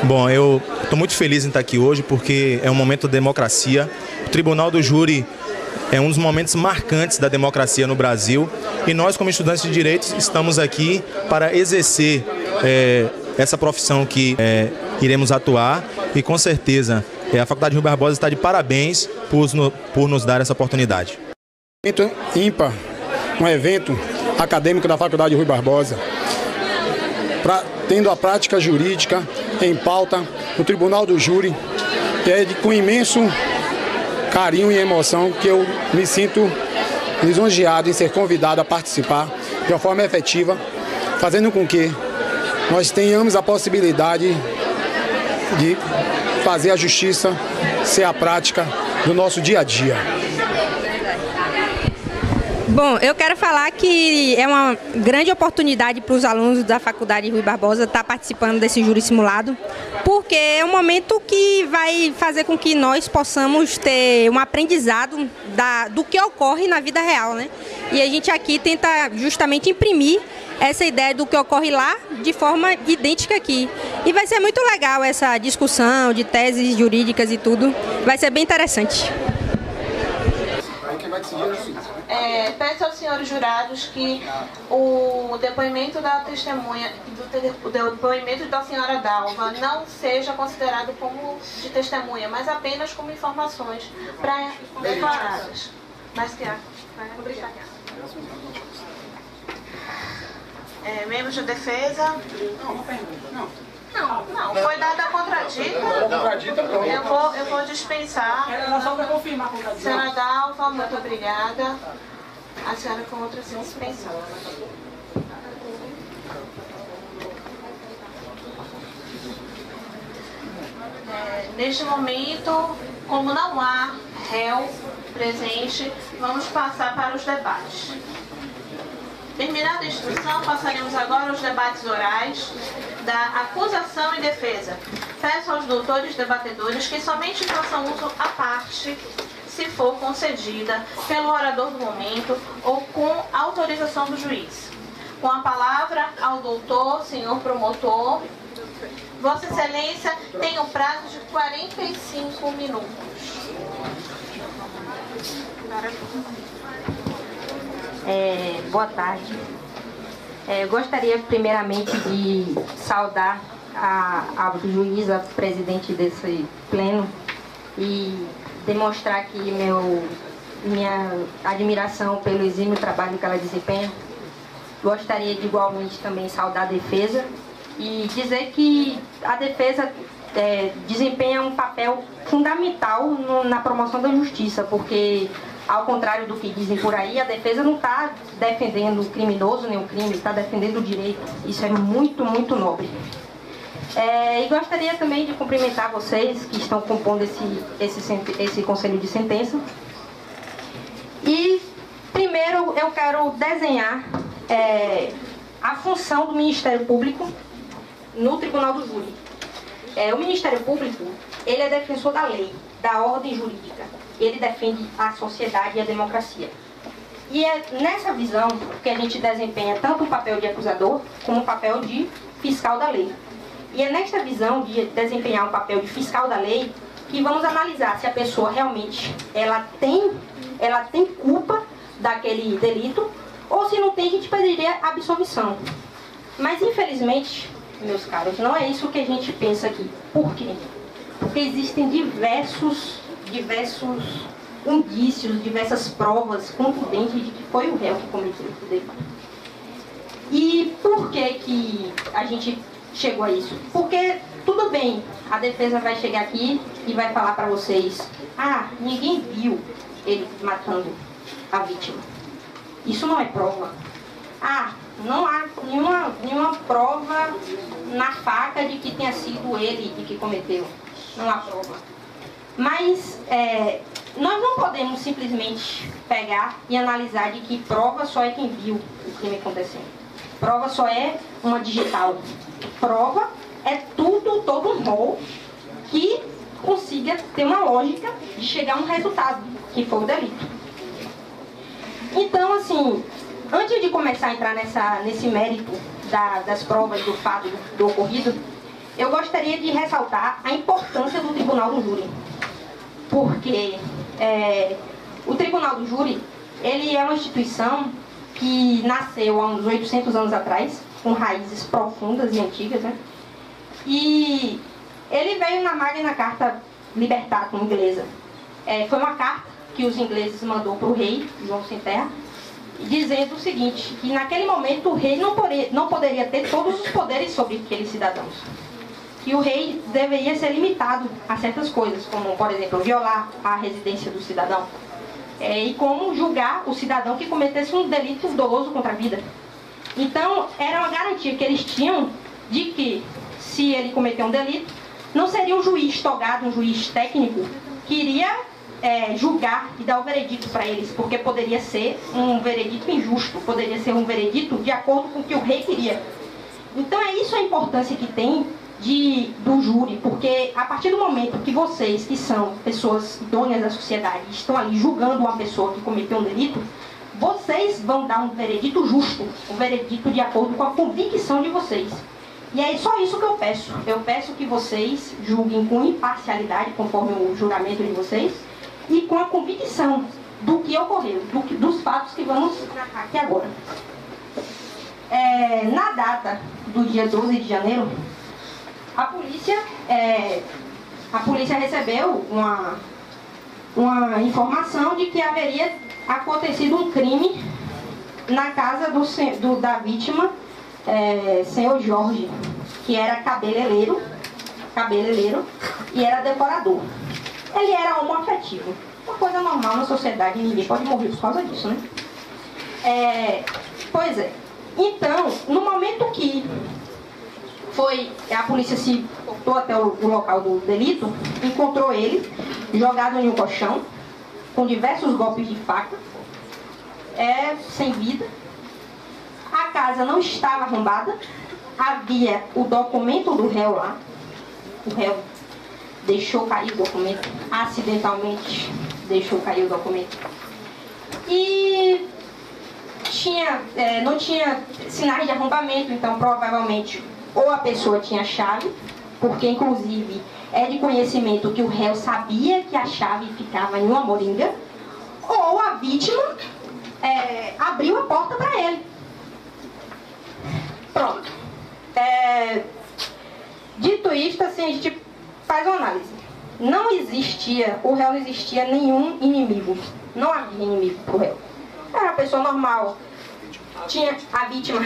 Bom, eu estou muito feliz em estar aqui hoje porque é um momento de democracia. O Tribunal do Júri é um dos momentos marcantes da democracia no Brasil e nós, como estudantes de direitos, estamos aqui para exercer essa profissão que iremos atuar e, com certeza, a Faculdade Rui Barbosa está de parabéns por nos dar essa oportunidade. Evento ímpar, um evento acadêmico da Faculdade Rui Barbosa, tendo a prática jurídica em pauta no Tribunal do Júri, que é com imenso carinho e emoção que eu me sinto lisonjeado em ser convidado a participar de uma forma efetiva, fazendo com que nós tenhamos a possibilidade de fazer a justiça ser a prática do nosso dia a dia. Bom, eu quero falar que é uma grande oportunidade para os alunos da Faculdade Rui Barbosa estar participando desse júri simulado, porque é um momento que vai fazer com que nós possamos ter um aprendizado do que ocorre na vida real, né? E a gente aqui tenta justamente imprimir essa ideia do que ocorre lá de forma idêntica aqui. E vai ser muito legal essa discussão de teses jurídicas e tudo. Vai ser bem interessante. Peço aos senhores jurados que o depoimento da testemunha, o depoimento da senhora Dalva não seja considerado como de testemunha, mas apenas como informações pré-declaradas. Mas que membros da defesa? Não, foi dada a contradita. Eu vou dispensar. Era só para confirmar a contradita. Senhora Dalva, muito obrigada. A senhora com outra dispensão. Neste momento, como não há réu presente, vamos passar para os debates. Terminada a instrução, passaremos agora aos debates orais da acusação e defesa. Peço aos doutores debatedores que somente façam uso à parte, se for concedida pelo orador do momento ou com autorização do juiz. Com a palavra ao doutor, senhor promotor. Vossa Excelência tem um prazo de 45 minutos. Boa tarde. Gostaria primeiramente de saudar a juíza presidente desse pleno e demonstrar aqui minha admiração pelo exímio trabalho que ela desempenha. Gostaria de igualmente também saudar a defesa e dizer que a defesa desempenha um papel fundamental na promoção da justiça, porque ao contrário do que dizem por aí, a defesa não está defendendo o criminoso nem o crime, está defendendo o direito. Isso é muito, muito nobre. E gostaria também de cumprimentar vocês que estão compondo esse conselho de sentença. E primeiro eu quero desenhar a função do Ministério Público no Tribunal do Júri. O Ministério Público, ele é defensor da lei, da ordem jurídica. Ele defende a sociedade e a democracia. E é nessa visão que a gente desempenha tanto o papel de acusador como o papel de fiscal da lei. E é nesta visão de desempenhar o papel de fiscal da lei que vamos analisar se a pessoa realmente ela tem culpa daquele delito ou se não tem, a gente pediria absolvição. Mas infelizmente, meus caros, não é isso que a gente pensa aqui. Por quê? Porque existem diversos indícios, diversas provas contundentes de que foi o réu que cometeu o delito. E por que a gente chegou a isso? Porque, tudo bem, a defesa vai chegar aqui e vai falar para vocês: ninguém viu ele matando a vítima. Isso não é prova. Não há nenhuma prova na faca de que tenha sido ele de que cometeu. Não há prova. Mas nós não podemos simplesmente pegar e analisar de que prova só é quem viu o crime acontecendo. Prova só é uma digital. Prova é todo um rol que consiga ter uma lógica de chegar a um resultado, que foi o delito. Então, assim, antes de começar a entrar nesse mérito das provas do fato do ocorrido, eu gostaria de ressaltar a importância do Tribunal do Júri. Porque o Tribunal do Júri, ele é uma instituição que nasceu há uns 800 anos atrás, com raízes profundas e antigas, né? E ele veio na Magna Carta Libertatum inglesa. Foi uma carta que os ingleses mandou para o rei, João Sem Terra, dizendo o seguinte, que naquele momento o rei não poderia ter todos os poderes sobre aqueles cidadãos. Que o rei deveria ser limitado a certas coisas, como, por exemplo, violar a residência do cidadão. E como julgar o cidadão que cometesse um delito doloso contra a vida. Então, era uma garantia que eles tinham de que, se ele cometer um delito, não seria um juiz togado, um juiz técnico, que iria julgar e dar o veredito para eles, porque poderia ser um veredito injusto, poderia ser um veredito de acordo com o que o rei queria. Então, é isso a importância que tem do júri, porque a partir do momento que vocês, que são pessoas idôneas da sociedade, estão ali julgando uma pessoa que cometeu um delito, vocês vão dar um veredito justo, um veredito de acordo com a convicção de vocês. E é só isso que eu peço. Eu peço que vocês julguem com imparcialidade, conforme o juramento de vocês, e com a convicção do que ocorreu, dos fatos que vamos narrar aqui agora. Na data do dia 12 de janeiro, a polícia recebeu uma informação de que haveria acontecido um crime na casa da vítima, senhor Jorge, que era cabeleireiro e era decorador. Ele era homoafetivo, uma coisa normal na sociedade, ninguém pode morrer por causa disso, né? Pois é. Então, no momento que a polícia se portou até o local do delito, encontrou ele jogado em um colchão, com diversos golpes de faca, sem vida. A casa não estava arrombada, havia o documento do réu lá. O réu deixou cair o documento, acidentalmente deixou cair o documento. E não tinha sinais de arrombamento, então provavelmente ou a pessoa tinha chave, porque inclusive é de conhecimento que o réu sabia que a chave ficava em uma moringa, ou a vítima abriu a porta para ele. Pronto. Dito isto, assim, a gente faz uma análise. O réu não existia nenhum inimigo. Não havia inimigo pro réu. Era uma pessoa normal. A vítima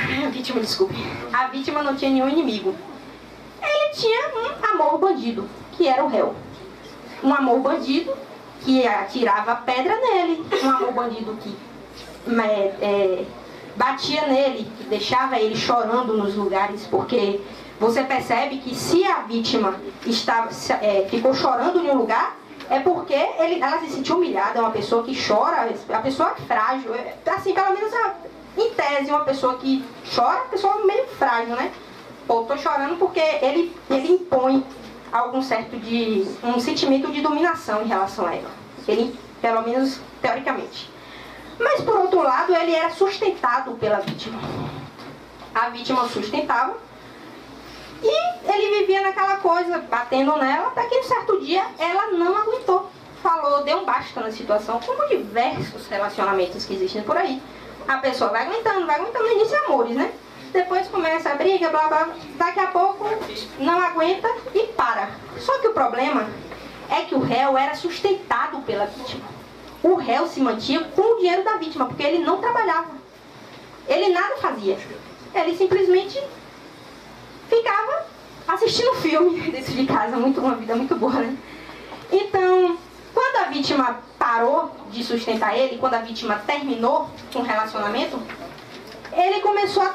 não tinha nenhum inimigo. Ele tinha um amor bandido, que era o réu. Um amor bandido que atirava pedra nele. Um amor bandido que batia nele, que deixava ele chorando nos lugares, porque você percebe que se a vítima ficou chorando em um lugar, é porque ela se sentiu humilhada. É uma pessoa que chora, a pessoa é frágil, assim, pelo menos em tese, uma pessoa que chora, é uma pessoa meio frágil, né? Pô, tô chorando porque ele impõe um sentimento de dominação em relação a ela. Ele, pelo menos teoricamente. Mas, por outro lado, ele era sustentado pela vítima. A vítima o sustentava e ele vivia naquela coisa, batendo nela, até que um certo dia ela não aguentou. Deu um basta na situação, como diversos relacionamentos que existem por aí. A pessoa vai aguentando, no início é amores, né? Depois começa a briga, blá blá, daqui a pouco não aguenta e para. Só que o problema é que o réu era sustentado pela vítima. O réu se mantinha com o dinheiro da vítima, porque ele não trabalhava. Ele nada fazia. Ele simplesmente ficava assistindo filme dentro de casa, uma vida muito boa, né? Então, quando a vítima parou de sustentar ele, quando a vítima terminou com o relacionamento, ele começou a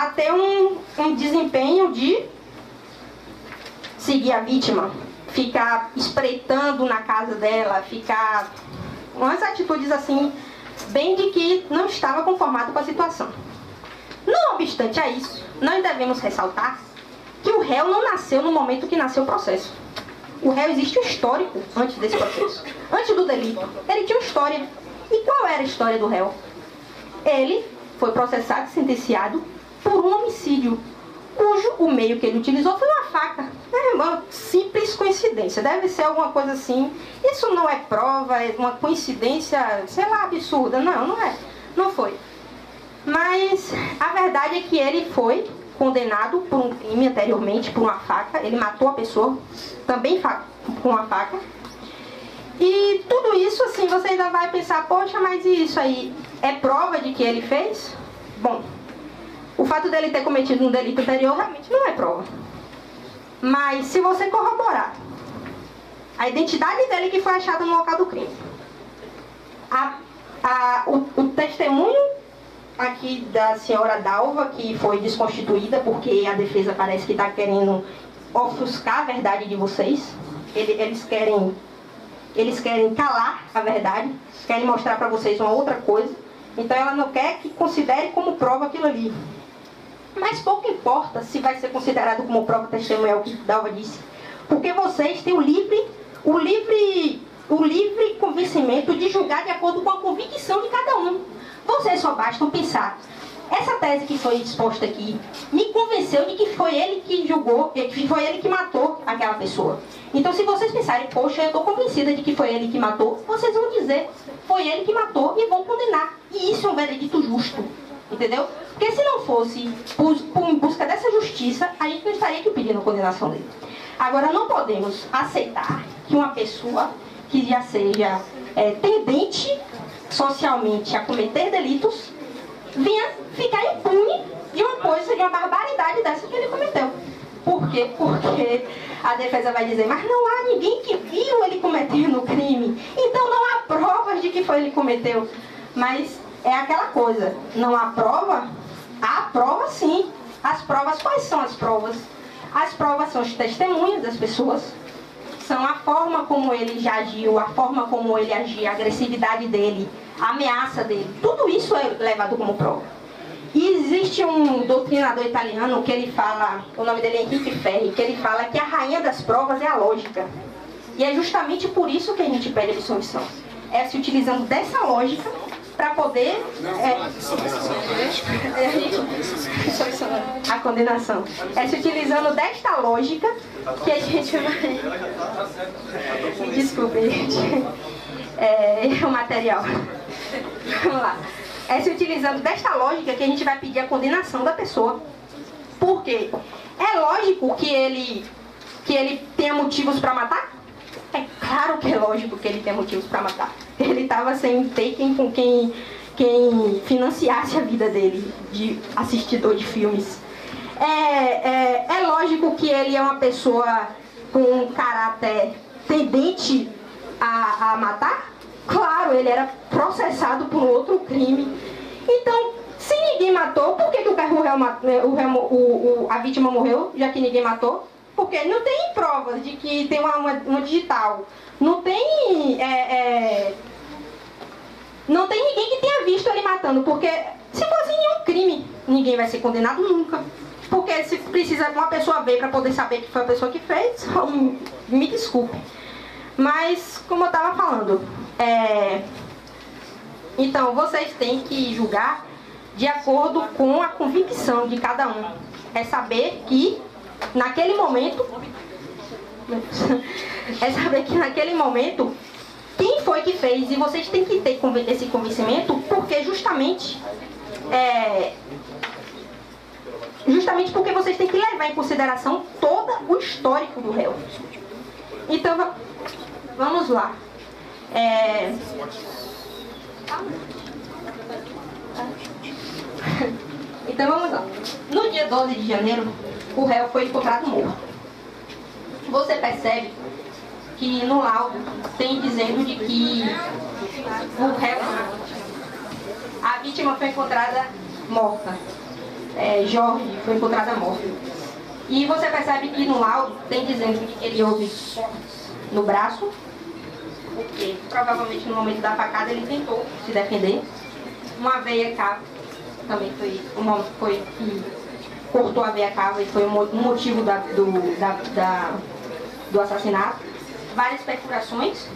ter um desempenho de seguir a vítima, ficar espreitando na casa dela, ficar umas atitudes assim, bem de que não estava conformado com a situação. Não obstante a isso, nós devemos ressaltar que o réu não nasceu no momento que nasceu o processo. O réu existe um histórico antes desse processo. Antes do delito, ele tinha uma história. E qual era a história do réu? Ele foi processado e sentenciado por um homicídio. cujo o meio que ele utilizou foi uma faca. É uma simples coincidência, deve ser alguma coisa assim. Isso não é prova, é uma coincidência, sei lá, absurda. Não, não é. Não foi. Mas a verdade é que ele foi condenado por um crime anteriormente, por uma faca. Ele matou a pessoa, também com uma faca. E tudo isso, assim, você ainda vai pensar, poxa, mas isso aí é prova de que ele fez? Bom, o fato dele ter cometido um delito anterior realmente não é prova. Mas se você corroborar a identidade dele que foi achada no local do crime, o testemunho aqui da senhora Dalva, que foi desconstituída porque a defesa parece que está querendo ofuscar a verdade de vocês. Eles querem calar a verdade, querem mostrar para vocês uma outra coisa. Então ela não quer que considere como prova aquilo ali. Mas pouco importa se vai ser considerado como prova testemunhal, o que Dalva disse. Porque vocês têm o livre convencimento de julgar de acordo com a convicção de cada um. Vocês só bastam pensar. Essa tese que foi exposta aqui me convenceu de que foi ele que julgou, que foi ele que matou aquela pessoa. Então, se vocês pensarem, poxa, eu estou convencida de que foi ele que matou, vocês vão dizer, foi ele que matou e vão condenar. E isso é um veredito justo, entendeu? Porque se não fosse em busca dessa justiça, a gente não estaria aqui pedindo a condenação dele. Agora, não podemos aceitar que uma pessoa que já seja tendente socialmente a cometer delitos venha ficar impune de uma coisa, de uma barbaridade dessa que ele cometeu. Por quê? Porque a defesa vai dizer, mas não há ninguém que viu ele cometendo o crime, então não há provas de que foi ele que cometeu. Mas é aquela coisa, não há prova? Há prova sim. As provas, quais são as provas? As provas são os testemunhos das pessoas, são a forma como ele já agiu, a forma como ele agia, a agressividade dele, a ameaça dele. Tudo isso é levado como prova. E existe um doutrinador italiano que ele fala, o nome dele é Henrique Ferri, que ele fala que a rainha das provas é a lógica. E é justamente por isso que a gente pede absolvição. É se utilizando dessa lógica para poder... a condenação. É se utilizando desta lógica que a gente vai... Me desculpe, gente. O material. Vamos lá. É se utilizando desta lógica que a gente vai pedir a condenação da pessoa. Por quê? É lógico que ele tenha motivos para matar? É claro que é lógico que ele tem motivos para matar. Ele estava sem ter quem financiasse a vida dele de assistidor de filmes. É lógico que ele é uma pessoa com um caráter tendente a matar? Claro, ele era processado por outro crime. Então, se ninguém matou, por que a vítima morreu, já que ninguém matou? Porque não tem provas de que tem uma digital. Não tem ninguém que tenha visto ele matando. Porque se fosse nenhum crime, ninguém vai ser condenado nunca. Porque se precisa uma pessoa ver para poder saber que foi a pessoa que fez, me desculpe. Mas, como eu estava falando, então vocês têm que julgar de acordo com a convicção de cada um. É saber que naquele momento quem foi que fez, e vocês têm que ter esse convencimento, porque justamente porque vocês têm que levar em consideração todo o histórico do réu. Então vamos lá. Então vamos lá. No dia 12 de janeiro, o réu foi encontrado morto. Você percebe que no laudo tem dizendo de que o réu, a vítima foi encontrada morta. Jorge foi encontrada morta. E você percebe que no laudo tem dizendo que ele houve cortes no braço, porque provavelmente no momento da facada ele tentou se defender. Uma veia cava também foi que cortou a veia cava e foi um motivo do assassinato. Várias perfurações.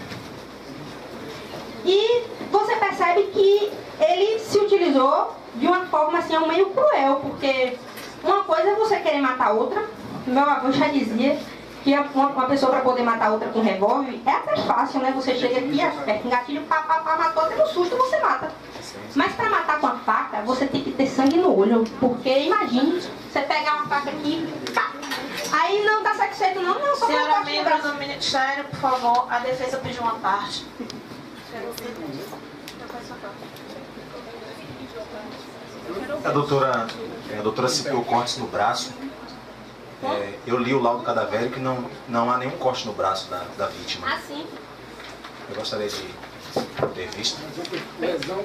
E você percebe que ele se utilizou de uma forma assim, meio cruel, porque uma coisa é você querer matar outra. Meu avô já dizia que uma pessoa para poder matar outra com revólver é até fácil, né? Você chega aqui, aperta um gatilho, matou, até no susto você mata. Mas para matar com a faca, você tem que ter sangue no olho. Porque imagine, você pegar uma faca aqui, pá, aí não dá satisfeito não, só Senhora membro do Ministério, por favor, a defesa pediu uma parte. A doutora citou cortes no braço. Eu li o laudo cadavérico e não há nenhum corte no braço da vítima. Ah, sim. Eu gostaria de ter visto. Lesão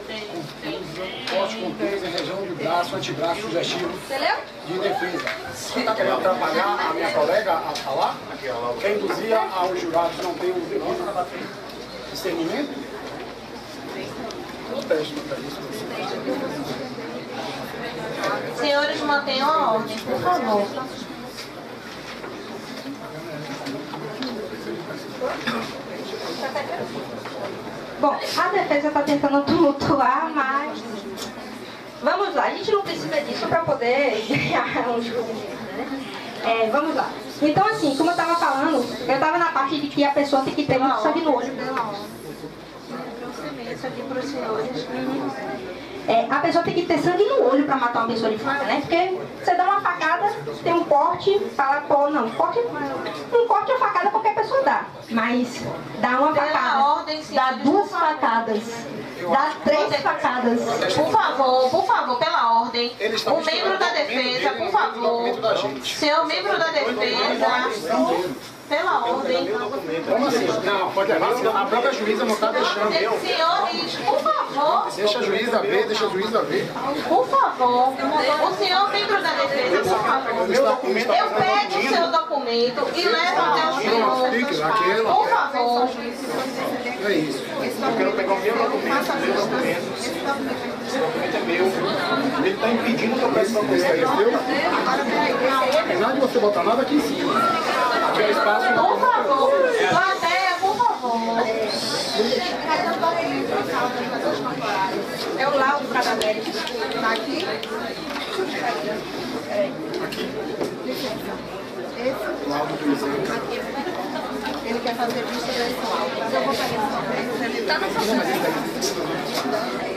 corte com peso em região do braço, antebraço sugestivo de defesa. Você está querendo atrapalhar a minha colega a falar? Quer induzir aos jurados não ter o devido discernimento? No teste, Senhores, mantenham a ordem, por favor. Bom, a defesa está tentando tumultuar, mas vamos lá, a gente não precisa disso para poder ganhar um julgamento, né? Vamos lá. Então, assim, como eu estava falando, eu estava na parte de que a pessoa tem que ter muito sangue no olho. Isso aqui para os senhores. A pessoa tem que ter sangue no olho para matar uma pessoa de faca, né? Porque você dá uma facada, tem um corte, fala, pô, não, um corte é facada qualquer pessoa dá. Mas dá uma facada, dá duas facadas, dá 3 facadas. Por favor, pela ordem. O membro da defesa, por favor. Senhor membro da defesa, pela ordem. Como assim? Não, pode levar. A própria juíza não está deixando. Senhores, por favor. Deixa a juíza ver, deixa a juíza ver. Por favor. O senhor membro da defesa, por favor. Eu pego o seu documento e levo até o senhor. Por favor. É isso. Eu quero pegar o meu documento. Esse documento é meu. Ele está impedindo que eu peça uma coisa aí, entendeu? Apesar de você botar nada aqui em cima. Tiver espaço. Por favor. Plateia, por favor. É o laudo cadavérico. Tá aqui? Ele quer fazer vista desse laudo. Eu vou pegar ele tá no processo.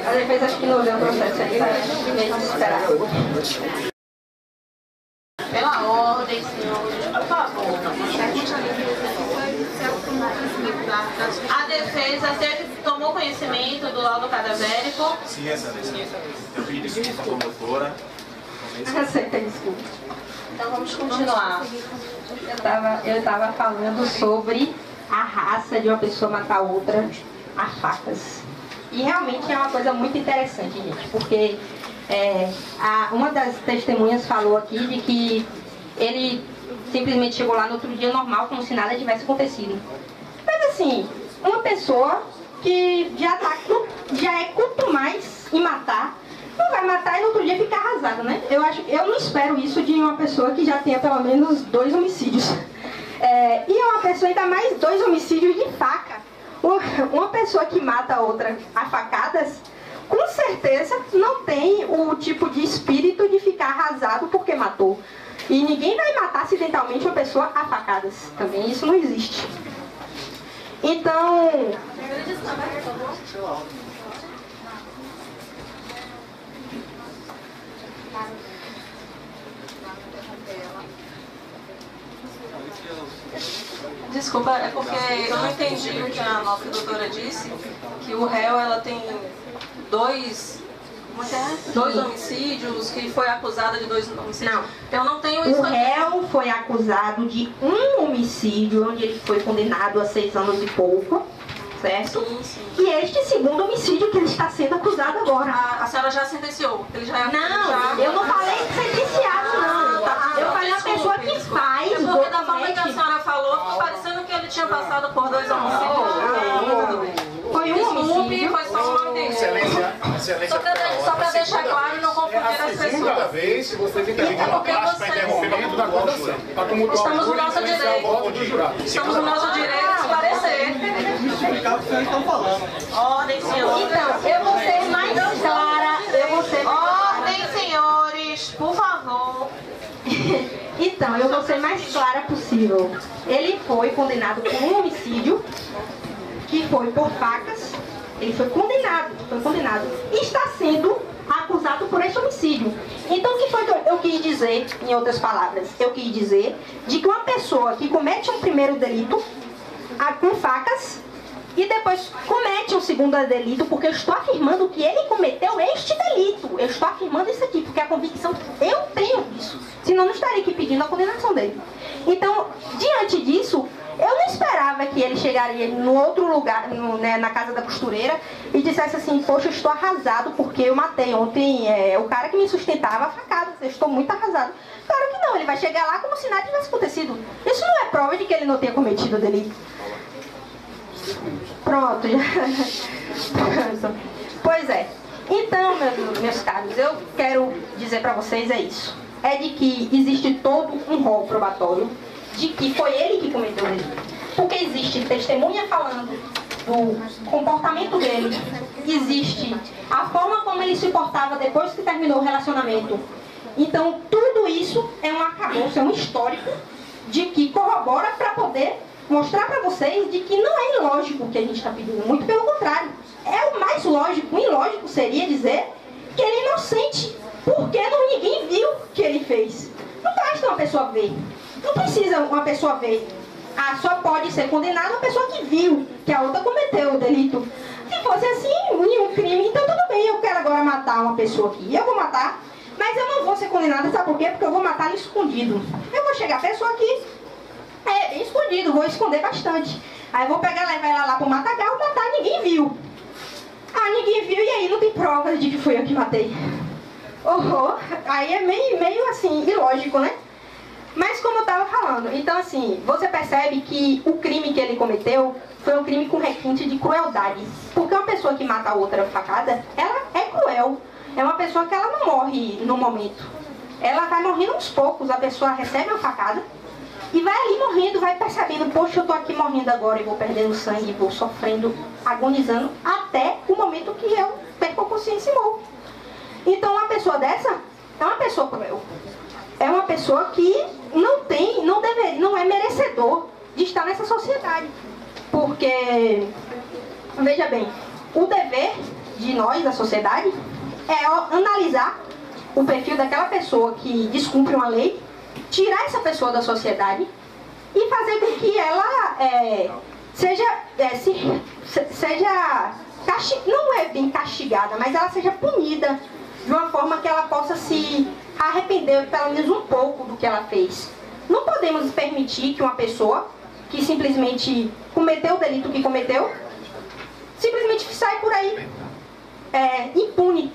A defesa acho que não olhou o processo aí, vai desesperar. Pela ordem, senhores, por favor. A defesa, você tomou conhecimento do laudo cadavérico? Sim, excelência. Eu pedi desculpa à promotora. Aceita, desculpa. Então vamos continuar. Eu estava falando sobre a raça de uma pessoa matar outra a facas. E realmente é uma coisa muito interessante, gente, porque uma das testemunhas falou aqui de que ele simplesmente chegou lá no outro dia normal, como se nada tivesse acontecido. Mas assim, uma pessoa que já é quanto mais em matar, não vai matar e no outro dia ficar arrasada, né? Eu não espero isso de uma pessoa que já tenha pelo menos 2 homicídios. E é uma pessoa ainda mais 2 homicídios de faca. Uma pessoa que mata a outra a facadas, com certeza não tem o tipo de espírito de ficar arrasado porque matou. E ninguém vai matar acidentalmente uma pessoa a facadas. Também isso não existe. Então... Desculpa, é porque eu não entendi o que a nossa doutora disse, que o réu ela tem dois homicídios, que foi acusada de 2 homicídios. Não. Eu não tenho isso. O réu foi acusado de 1 homicídio, onde ele foi condenado a 6 anos e pouco, certo? Sim, sim. E este 2º homicídio que ele está sendo acusado agora. A senhora já sentenciou? Ele já Não, eu não falei sentenciado, não. Eu falei a pessoa que faz é o porque da forma que a documento. senhora falou, ficou parecendo que ele tinha passado por 2 homicídios. Foi 1 homicídio. Foi só um nome dele. Só para deixar claro e não confundir as pessoas. Segunda vez, se você tem que pedir uma parte para interrompimento da acusação. Para tumultuar Estamos no nosso o voto do jurado. Estamos no nosso direito de esclarecer. Ordem, senhores. Então, eu vou ser mais clara, Ordem, senhores, por favor. Então, eu vou ser mais clara possível. Ele foi condenado por um homicídio, que foi por facas. Ele foi condenado. E está sendo acusado por esse homicídio. Então, o que foi que eu quis dizer, em outras palavras? Eu quis dizer de que uma pessoa que comete um primeiro delito com facas e depois comete um segundo delito, porque eu estou afirmando que ele cometeu este delito. Eu estou afirmando isso aqui, porque a convicção eu tenho disso. Senão eu não estaria aqui pedindo a condenação dele. Então, diante disso, eu não esperava que ele chegaria no outro lugar, na casa da costureira, e dissesse assim, poxa, eu estou arrasado porque eu matei ontem o cara que me sustentava a facada. Eu estou muito arrasado. Claro que não, ele vai chegar lá como se nada tivesse acontecido. Isso não é prova de que ele não tenha cometido o delito. Pronto, já. Pois é. Então, meus caros, eu quero dizer para vocês isso. É de que existe todo um rol probatório de que foi ele que cometeu o delito. Porque existe testemunha falando do comportamento dele, existe a forma como ele se portava depois que terminou o relacionamento. Então, tudo isso é um arcabouço, é um histórico de que corrobora para poder mostrar para vocês de que não é ilógico o que a gente está pedindo, muito pelo contrário. É o mais lógico. O ilógico seria dizer que ele é inocente, porque ninguém viu o que ele fez. Não basta uma pessoa ver. Não precisa uma pessoa ver. Só pode ser condenada uma pessoa que viu que a outra cometeu o delito. Se fosse assim, nenhum crime, então tudo bem, eu quero agora matar uma pessoa aqui. Eu vou matar, mas eu não vou ser condenada, sabe por quê? Porque eu vou matar no escondido. Eu vou chegar a pessoa aqui, escondido, vou esconder bastante. Aí eu vou pegar, levar ela lá pro matagal, matar, ninguém viu. Ninguém viu, e aí não tem prova de que foi eu que matei. Aí é meio assim, ilógico, né? Mas como eu estava falando, então assim, você percebe que o crime que ele cometeu foi um crime com requinte de crueldade. Porque uma pessoa que mata a outra facada, ela é cruel. É uma pessoa que ela não morre no momento. Ela vai morrendo aos poucos, a pessoa recebe a facada e vai ali morrendo, vai percebendo, poxa, eu tô aqui morrendo agora e vou perdendo sangue, vou sofrendo, agonizando, até o momento que eu perco a consciência e morro. Então uma pessoa dessa é uma pessoa cruel. É uma pessoa que não é merecedor de estar nessa sociedade. Porque, veja bem, o dever de nós, da sociedade, é analisar o perfil daquela pessoa que descumpre uma lei, tirar essa pessoa da sociedade e fazer com que ela não é bem castigada, mas ela seja punida de uma forma que ela possa se arrepender pelo menos um pouco do que ela fez. Não podemos permitir que uma pessoa que simplesmente cometeu o delito que cometeu, simplesmente sai por aí impune,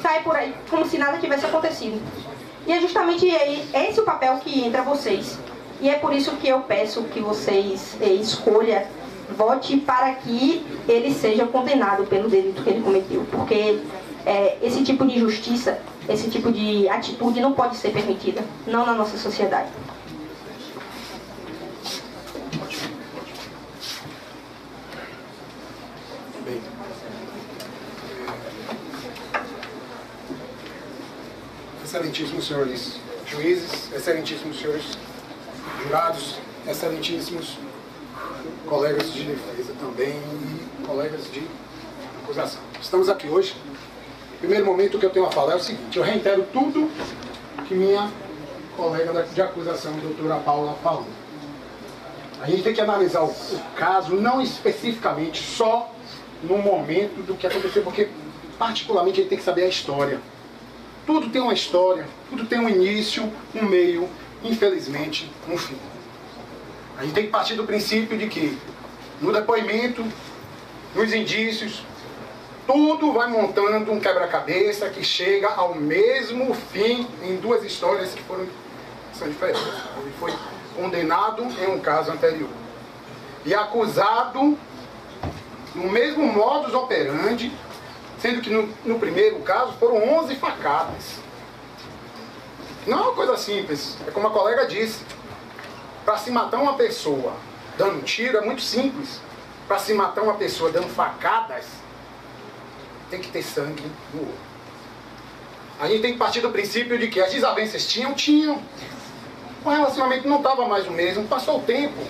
sai por aí como se nada tivesse acontecido. E é justamente esse o papel que entra vocês. E é por isso que eu peço que vocês escolham, vote para que ele seja condenado pelo delito que ele cometeu. Porque esse tipo de injustiça, esse tipo de atitude não pode ser permitida, não na nossa sociedade. Bem, excelentíssimos senhores juízes, excelentíssimos senhores jurados, excelentíssimos colegas de defesa também e colegas de acusação. Estamos aqui hoje. O primeiro momento que eu tenho a falar é o seguinte: eu reitero tudo que minha colega de acusação, doutora Paula, falou. A gente tem que analisar o caso, não especificamente só no momento do que aconteceu, porque particularmente a gente tem que saber a história. Tudo tem uma história, tudo tem um início, um meio, infelizmente, um fim. A gente tem que partir do princípio de que no depoimento, nos indícios, tudo vai montando um quebra-cabeça que chega ao mesmo fim em duas histórias que são diferentes. Ele foi condenado em um caso anterior e acusado no mesmo modus operandi, sendo que no primeiro caso foram 11 facadas. Não é uma coisa simples, é como a colega disse. Para se matar uma pessoa dando tiro é muito simples. Para se matar uma pessoa dando facadas, tem que ter sangue no olho. A gente tem que partir do princípio de que as desavenças tinham. O relacionamento não estava mais o mesmo, passou o tempo.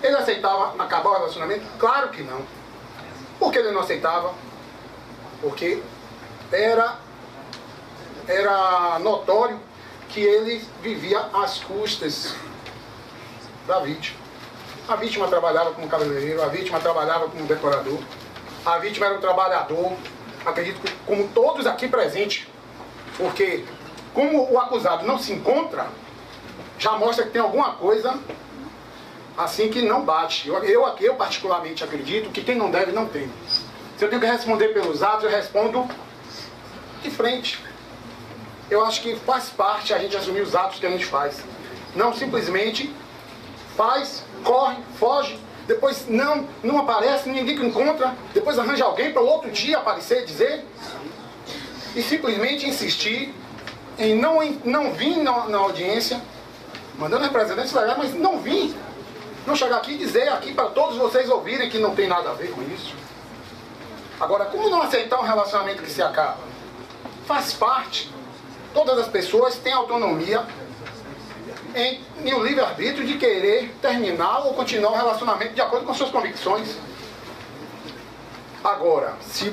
Ele aceitava acabar o relacionamento? Claro que não. Por que ele não aceitava? Porque era notório que ele vivia às custas da vítima. A vítima trabalhava como cabeleireiro, a vítima trabalhava como decorador, a vítima era um trabalhador, acredito que como todos aqui presentes, porque como o acusado não se encontra, já mostra que tem alguma coisa assim que não bate. Eu particularmente acredito que quem não deve, não tem. Se eu tenho que responder pelos atos, eu respondo de frente. Eu acho que faz parte a gente assumir os atos que a gente faz. Não simplesmente faz, corre, foge, depois não aparece, ninguém que encontra, depois arranja alguém para o outro dia aparecer e dizer. E simplesmente insistir em não vir na audiência, mandando representantes legais, mas não vir. Não chegar aqui e dizer aqui para todos vocês ouvirem que não tem nada a ver com isso. Agora, como não aceitar um relacionamento que se acaba? Faz parte. Todas as pessoas têm autonomia em o livre-arbítrio de querer terminar ou continuar o relacionamento de acordo com suas convicções. Agora, se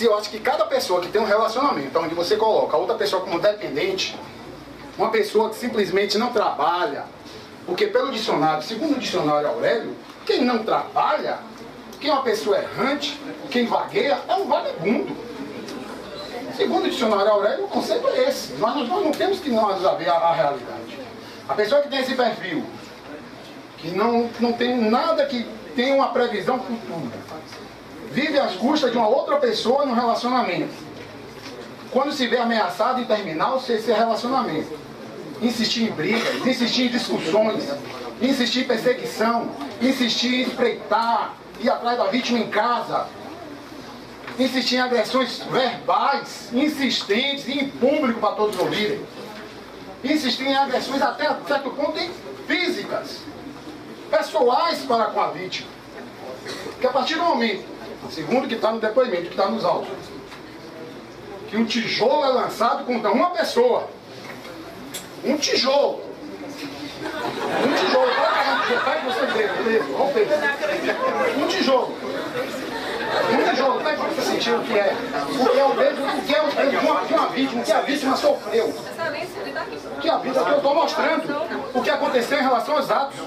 eu acho que cada pessoa que tem um relacionamento onde você coloca a outra pessoa como dependente, uma pessoa que simplesmente não trabalha, porque pelo dicionário, segundo o dicionário Aurélio, quem não trabalha, quem é uma pessoa errante, quem vagueia, é um vagabundo. Segundo o dicionário Aurélio, o conceito é esse. Nós não temos que nós ver a realidade. A pessoa que tem esse perfil, que não tem nada que tenha uma previsão futura, vive às custas de uma outra pessoa no relacionamento. Quando se vê ameaçado em terminar esse relacionamento, insistir em brigas, insistir em discussões, insistir em perseguição, insistir em espreitar, ir atrás da vítima em casa, insistir em agressões verbais, insistentes e em público para todos ouvirem, insistir em agressões até certo ponto físicas, pessoais para com a vítima. Porque a partir do momento, segundo que está no depoimento, que está nos autos, que um tijolo é lançado contra uma pessoa, um tijolo, vai que você vê, beleza, vamos ver. Um tijolo, como é que você sentiu o que é? O que é o peso de uma vítima, o que a vítima sofreu. O que a vida que eu estou mostrando, o que aconteceu em relação aos atos.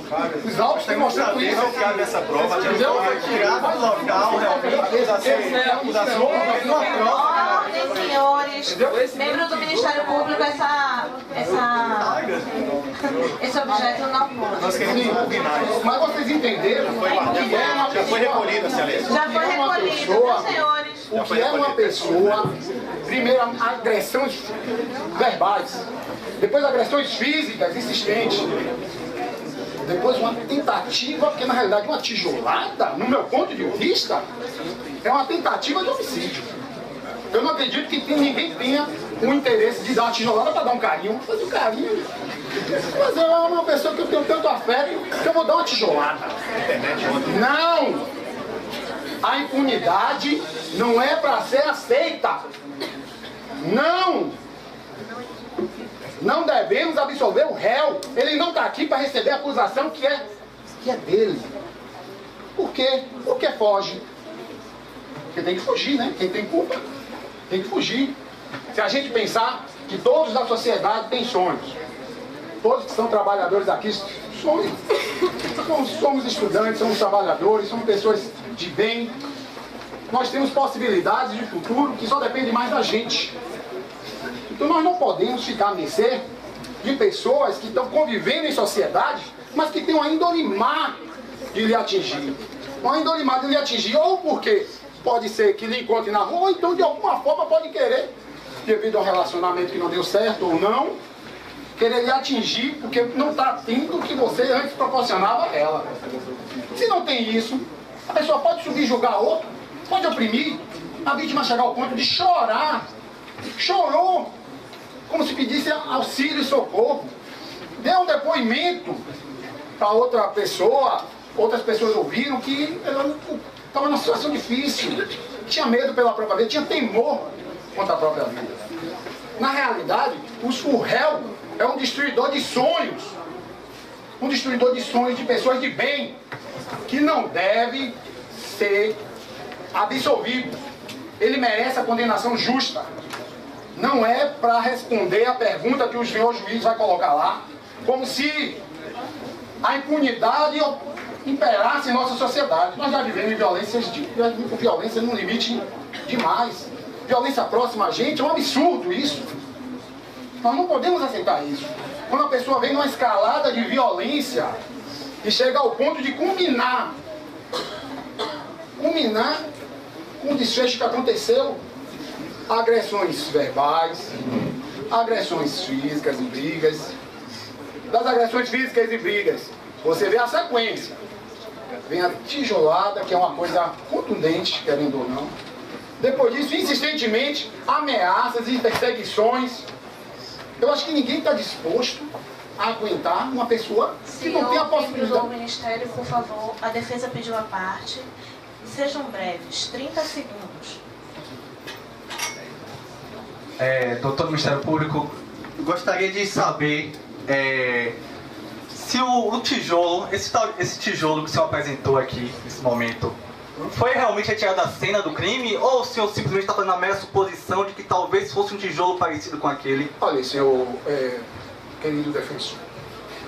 Os autos têm mostrado isso. Não cabe essa prova, foi tirado do local, realmente, Ordem, senhores, membros do Ministério Público, esse objeto não pode. Nós queremos impugnar isso. Mas vocês entenderam que é uma pessoa... Já foi recolhida, Celeste. Já foi recolhido, viu, senhores? O que é uma pessoa, primeiro agressões verbais, depois agressões físicas insistentes, depois uma tentativa, porque na realidade uma tijolada, no meu ponto de vista, é uma tentativa de homicídio. Eu não acredito que ninguém tenha o interesse de dar uma tijolada para dar um carinho. Fazer um carinho. Mas é uma pessoa que eu tenho tanto afeto que eu vou dar uma tijolada. Não! A impunidade não é para ser aceita. Não! Não devemos absolver o réu. Ele não está aqui para receber a acusação que é dele. Por quê? Porque foge. Porque tem que fugir, né? Quem tem culpa tem que fugir. Se a gente pensar que todos da sociedade têm sonhos, todos que são trabalhadores aqui, sonhos. Somos estudantes, somos trabalhadores, somos pessoas de bem. Nós temos possibilidades de futuro que só depende mais da gente. Então nós não podemos ficar a mercê de pessoas que estão convivendo em sociedade, mas que têm uma indolimar de lhe atingir. Uma indolimar de lhe atingir, ou porque pode ser que lhe encontre na rua, ou então de alguma forma pode querer, devido a um relacionamento que não deu certo ou não, querer lhe atingir porque não está tendo o que você antes proporcionava a ela. Se não tem isso, a pessoa pode subjugar outro, pode oprimir, a vítima chegar ao ponto de chorar. Chorou, como se pedisse auxílio e socorro. Deu um depoimento para outra pessoa, outras pessoas ouviram que ela estava numa situação difícil, tinha medo pela própria vida, tinha temor contra a própria vida. Na realidade, o réu é um destruidor de sonhos. Um destruidor de sonhos de pessoas de bem, que não deve ser absolvido. Ele merece a condenação justa. Não é para responder a pergunta que o senhor juiz vai colocar lá, como se a impunidade imperasse em nossa sociedade. Nós já vivemos violência num limite demais. Violência próxima a gente, é um absurdo isso. Nós não podemos aceitar isso. Quando a pessoa vem numa escalada de violência e chega ao ponto de culminar com o desfecho que aconteceu, agressões verbais, agressões físicas e brigas. Das agressões físicas e brigas, você vê a sequência. Vem a tijolada, que é uma coisa contundente, querendo ou não. Depois disso, insistentemente, ameaças e perseguições. Eu acho que ninguém está disposto a aguentar uma pessoa que não tem a possibilidade. Do Ministério, por favor, a defesa pediu a parte. Sejam breves, 30 segundos. Doutor do Ministério Público, gostaria de saber se o tijolo, esse tijolo que o senhor apresentou aqui nesse momento, foi realmente retirado da cena do crime, ou o senhor simplesmente está fazendo a mera suposição de que talvez fosse um tijolo parecido com aquele? Olha, senhor querido defensor,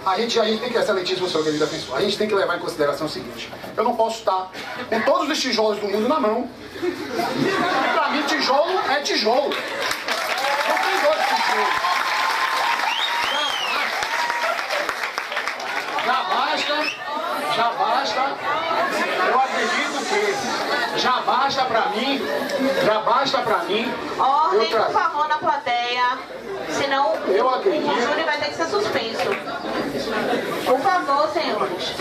a gente tem que ser letíssimo, senhor querido defensor. A gente tem que levar em consideração o seguinte: eu não posso estar com todos os tijolos do mundo na mão. Para mim, tijolo é tijolo. Não tem dois tijolos. Já basta. Eu acredito que já basta pra mim. Ordem, por favor, na plateia. Senão o júri vai ter que ser suspenso. Por favor, senhores.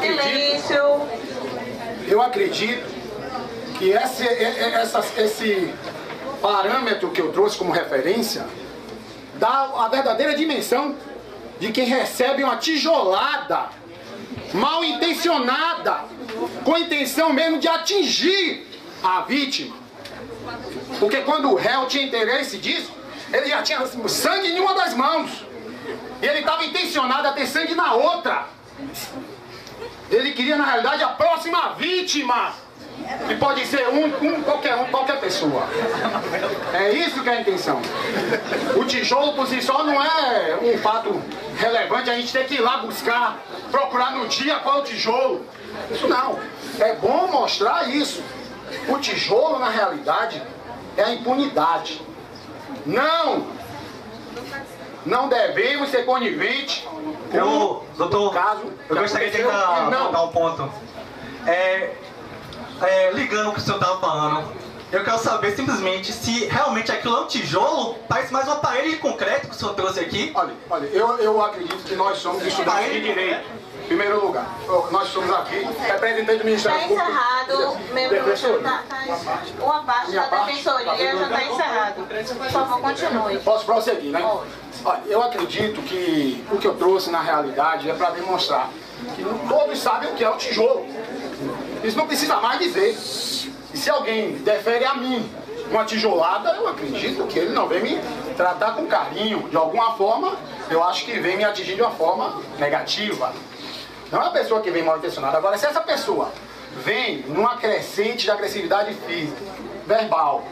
Silêncio. Eu acredito que esse parâmetro que eu trouxe como referência dá a verdadeira dimensão de quem recebe uma tijolada mal intencionada, com a intenção mesmo de atingir a vítima. Porque quando o réu tinha interesse disso, ele já tinha sangue em uma das mãos. E ele estava intencionado a ter sangue na outra. Ele queria, na realidade, a próxima vítima. Que pode ser qualquer pessoa. É isso que é a intenção. O tijolo por si só não é um fato relevante. A gente tem que ir lá buscar, procurar no dia qual é o tijolo. Isso não. É bom mostrar isso. O tijolo, na realidade, é a impunidade. Não devemos ser coniventes com doutor, o caso. Eu gostaria de dar um ponto. Ligando o que o senhor estava falando, eu quero saber simplesmente se realmente aquilo é um tijolo, parece mais uma parede de concreto que o senhor trouxe aqui. Olha, eu acredito que nós somos estudantes de direito, em primeiro lugar. Nós somos aqui representantes do Ministério Público. Está encerrado, uma parte da defensoria já está encerrado. Por favor, continue. Posso prosseguir, né? Olha, eu acredito que o que eu trouxe na realidade é para demonstrar que todos sabem o que é o tijolo. Isso não precisa mais dizer. E se alguém defere a mim uma tijolada, eu acredito que ele não vem me tratar com carinho. De alguma forma, eu acho que vem me atingir de uma forma negativa. Não é uma pessoa que vem mal intencionada. Agora, se essa pessoa vem numa crescente de agressividade física, verbal,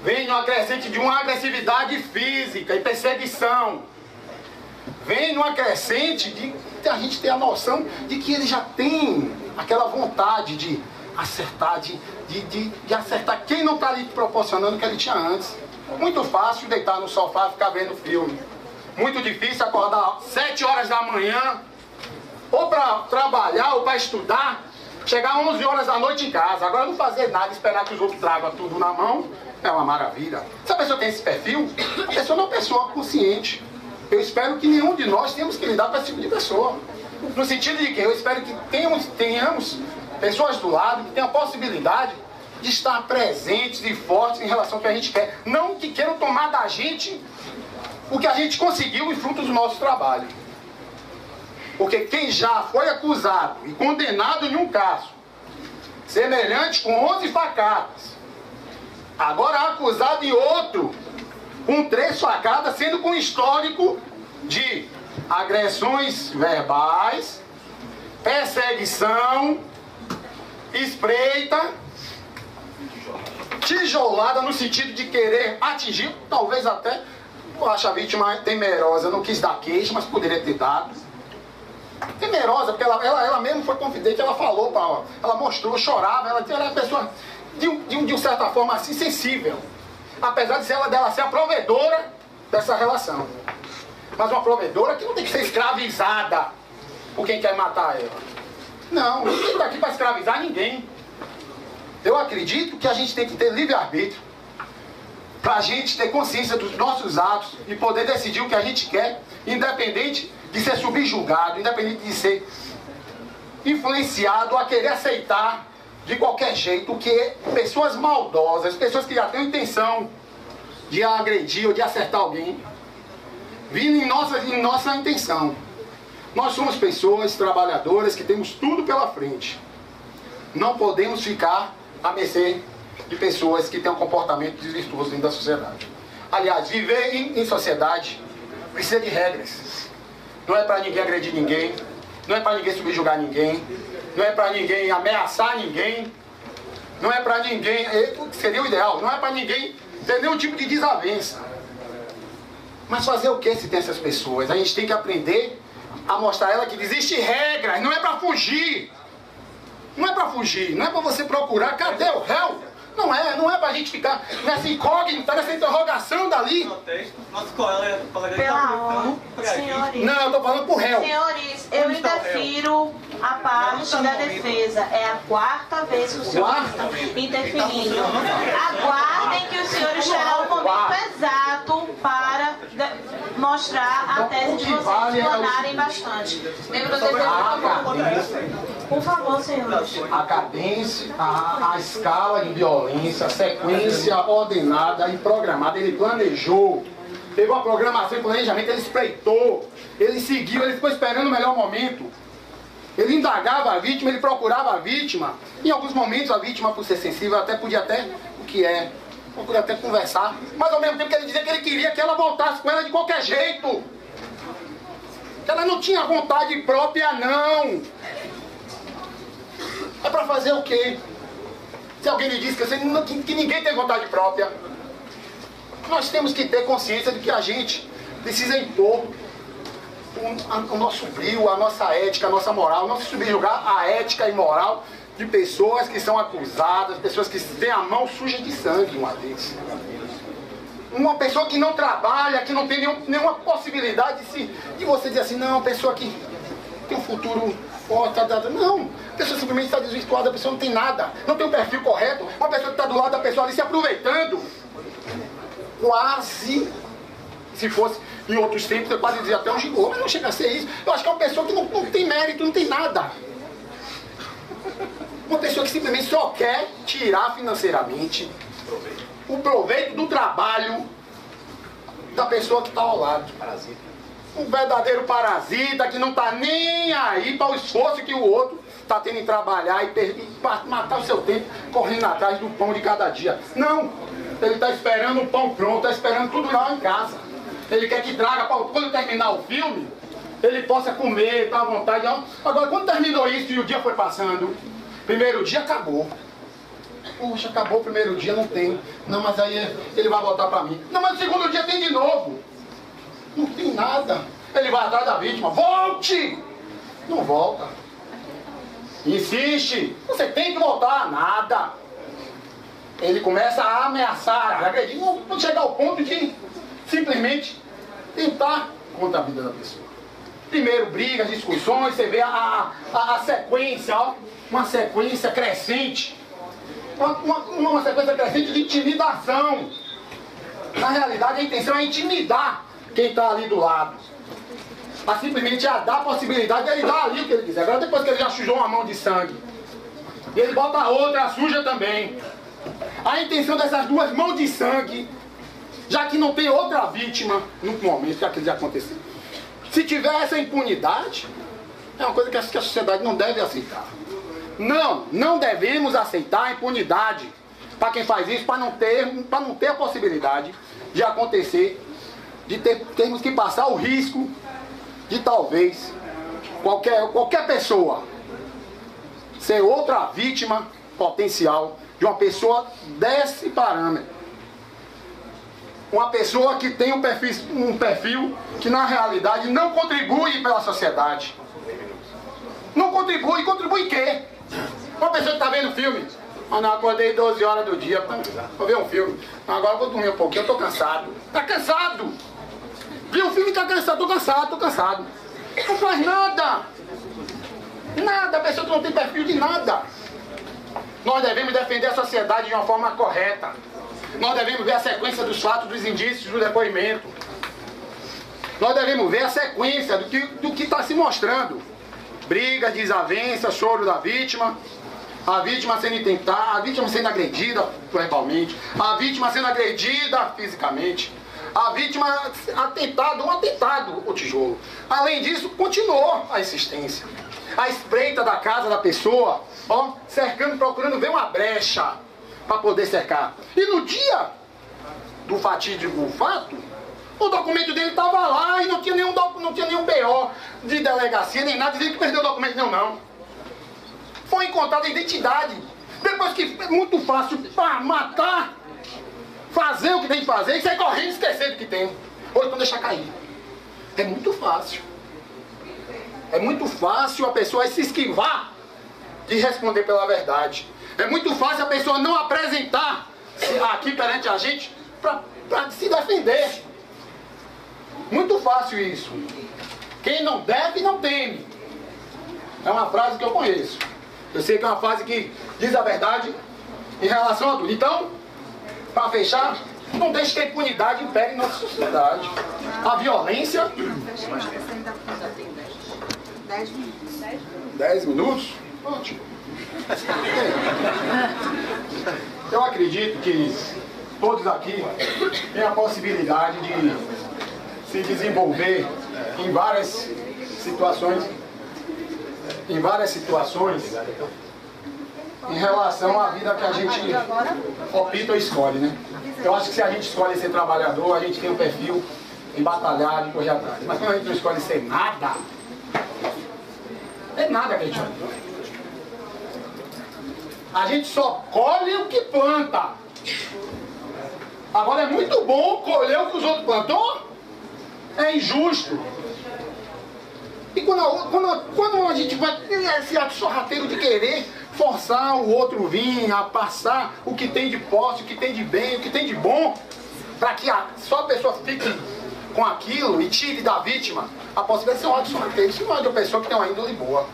vem numa crescente de uma agressividade física e perseguição, vem numa crescente de a gente ter a noção de que ele já tem aquela vontade de acertar, de acertar quem não está lhe proporcionando o que ele tinha antes. Muito fácil deitar no sofá e ficar vendo filme. Muito difícil acordar 7 horas da manhã, ou para trabalhar, ou para estudar, chegar 11 horas da noite em casa. Agora não fazer nada, esperar que os outros tragam tudo na mão, é uma maravilha. Se a pessoa tem esse perfil, a pessoa não é uma pessoa consciente. Eu espero que nenhum de nós tenhamos que lidar com esse tipo de pessoa. No sentido de que eu espero que tenhamos pessoas do lado que tenham a possibilidade de estar presentes e fortes em relação ao que a gente quer. Não que queiram tomar da gente o que a gente conseguiu em fruto do nosso trabalho. Porque quem já foi acusado e condenado em um caso semelhante com 11 facadas, agora acusado em outro com 3 facadas, sendo com histórico de agressões verbais, perseguição, espreita, tijolada no sentido de querer atingir, talvez até, eu acho a vítima temerosa, não quis dar queixa, mas poderia ter dado. Temerosa, porque ela mesmo foi confidente, ela falou, ela mostrou, chorava, ela era uma pessoa de certa forma assim sensível, apesar dela ser a provedora dessa relação. Mas uma provedora que não tem que ser escravizada por quem quer matar ela. Não, ninguém está aqui para escravizar ninguém. Eu acredito que a gente tem que ter livre-arbítrio para a gente ter consciência dos nossos atos e poder decidir o que a gente quer, independente de ser subjugado, independente de ser influenciado a querer aceitar de qualquer jeito o que pessoas maldosas, pessoas que já têm intenção de agredir ou de acertar alguém, vindo em nossa intenção. Nós somos pessoas trabalhadoras que temos tudo pela frente. Não podemos ficar à mercê de pessoas que têm um comportamento desvirtuoso dentro da sociedade. Aliás, viver em sociedade precisa de regras. Não é para ninguém agredir ninguém, não é para ninguém subjugar ninguém, não é para ninguém ameaçar ninguém, não é para ninguém, seria o ideal, não é para ninguém ter nenhum tipo de desavença. Mas fazer o que se tem essas pessoas? A gente tem que aprender a mostrar a ela que existem regras, não é para fugir. Não é para fugir, não é para você procurar, cadê o réu? Não é pra gente ficar nessa incógnita, nessa interrogação dali. Nosso colega Pela honra, senhores. Não, eu tô falando pro réu. Senhores, eu interfiro a parte da defesa. É a 4ª vez que o senhor está interferindo. Aguardem que os senhores terão o momento exato para mostrar a tese de vocês, explanarem bastante. Membro da defesa, por favor, senhores. A cadência, a escala de violência, a sequência ordenada e programada, ele planejou. Teve uma programação e planejamento, ele espreitou, ele seguiu, ele ficou esperando o melhor momento. Ele indagava a vítima, ele procurava a vítima. Em alguns momentos a vítima, por ser sensível, podia até conversar. Mas ao mesmo tempo que ele dizia que ele queria que ela voltasse com ela de qualquer jeito. Que ela não tinha vontade própria, não. É pra fazer o quê? Se alguém lhe diz que ninguém tem vontade própria, nós temos que ter consciência de que a gente precisa impor o nosso brio, a nossa ética, a nossa moral, não se subjugar a ética e moral de pessoas que são acusadas, pessoas que têm a mão suja de sangue, uma vez. Uma pessoa que não trabalha, que não tem nenhuma possibilidade de você dizer assim, não, uma pessoa que tem um futuro forte, não. A pessoa simplesmente está desvirtuada, a pessoa não tem nada, não tem um perfil correto. Uma pessoa que está do lado da pessoa ali se aproveitando. Quase, se fosse em outros tempos, eu quase dizia até um gigolô, mas não chega a ser isso. Eu acho que é uma pessoa que não tem mérito, não tem nada. Uma pessoa que simplesmente só quer tirar financeiramente o proveito do trabalho da pessoa que está ao lado. Um verdadeiro parasita que não está nem aí para o esforço que o outro está tendo em trabalhar e matar o seu tempo correndo atrás do pão de cada dia. Não! Ele está esperando o pão pronto, está esperando tudo lá em casa. Ele quer que traga, quando terminar o filme, ele possa comer, estar à vontade. Agora, quando terminou isso e o dia foi passando, primeiro dia acabou. Poxa, acabou o primeiro dia, não tem. Não, mas aí ele vai voltar para mim. Não, mas no segundo dia tem de novo. Não tem nada. Ele vai atrás da vítima. Volte! Não volta. Insiste. Você tem que voltar. Nada. Ele começa a ameaçar, a agredir. Não chegar ao ponto de simplesmente tentar contra a vida da pessoa. Primeiro brigas, discussões, você vê a sequência, ó, uma sequência crescente. Uma sequência crescente de intimidação. Na realidade, a intenção é intimidar quem está ali do lado. Mas simplesmente dar a possibilidade de ele dar ali o que ele quiser. Agora, depois que ele já sujou uma mão de sangue, ele bota a outra, suja também. A intenção dessas duas mãos de sangue, já que não tem outra vítima no momento que aquilo já aconteceu. Se tiver essa impunidade, é uma coisa que a sociedade não deve aceitar. Não devemos aceitar a impunidade para quem faz isso, para não ter a possibilidade de acontecer, de termos que passar o risco de talvez qualquer pessoa ser outra vítima potencial de uma pessoa desse parâmetro. Uma pessoa que tem um perfil que na realidade não contribui pela sociedade. Não contribui. Contribui em quê? Uma pessoa que está vendo filme. Ah, não, acordei 12 horas do dia para ver um filme. Agora eu vou dormir um pouquinho, eu tô cansado. Tá cansado! Viu o filme e tá cansado, tô cansado. Não faz nada. Nada, a pessoa que não tem perfil de nada. Nós devemos defender a sociedade de uma forma correta. Nós devemos ver a sequência dos fatos, dos indícios, do depoimento. Nós devemos ver a sequência do que está se mostrando. Briga, desavença, choro da vítima. A vítima sendo intentada, a vítima sendo agredida verbalmente. A vítima sendo agredida fisicamente. A vítima um atentado, o tijolo. Além disso, continuou a insistência. A espreita da casa da pessoa, ó, cercando, procurando ver uma brecha para poder cercar. E no dia do fatídico fato, o documento dele estava lá e não tinha nenhum BO de delegacia, nem nada, dizendo que perdeu o documento, não. Foi encontrada a identidade. Depois que é muito fácil para matar, fazer o que tem que fazer e sair correndo e esquecer do que tem. Ou então deixar cair. É muito fácil. É muito fácil a pessoa se esquivar de responder pela verdade. É muito fácil a pessoa não apresentar aqui perante a gente para se defender. Muito fácil isso. Quem não deve, não teme. É uma frase que eu conheço. Eu sei que é uma frase que diz a verdade em relação a tudo. Então, para fechar, não deixe que a impunidade impere em nossa sociedade. A violência... 10 minutos. 10 minutos? Ótimo. Eu acredito que todos aqui têm a possibilidade de se desenvolver em várias situações em relação à vida que a gente opta ou escolhe, né? Eu acho que se a gente escolhe ser trabalhador, a gente tem um perfil em batalhar, de correr atrás. Mas quando a gente não escolhe ser nada, é nada que a gente vai. A gente só colhe o que planta. Agora é muito bom colher o que os outros plantou. É injusto. E quando a gente vai ter esse ato sorrateiro de querer forçar o outro vir a passar o que tem de posse, o que tem de bem, o que tem de bom, para que só a pessoa fique com aquilo e tire da vítima a possibilidade de ser um ato sorrateiro. Isso não é de uma pessoa que tem uma índole boa.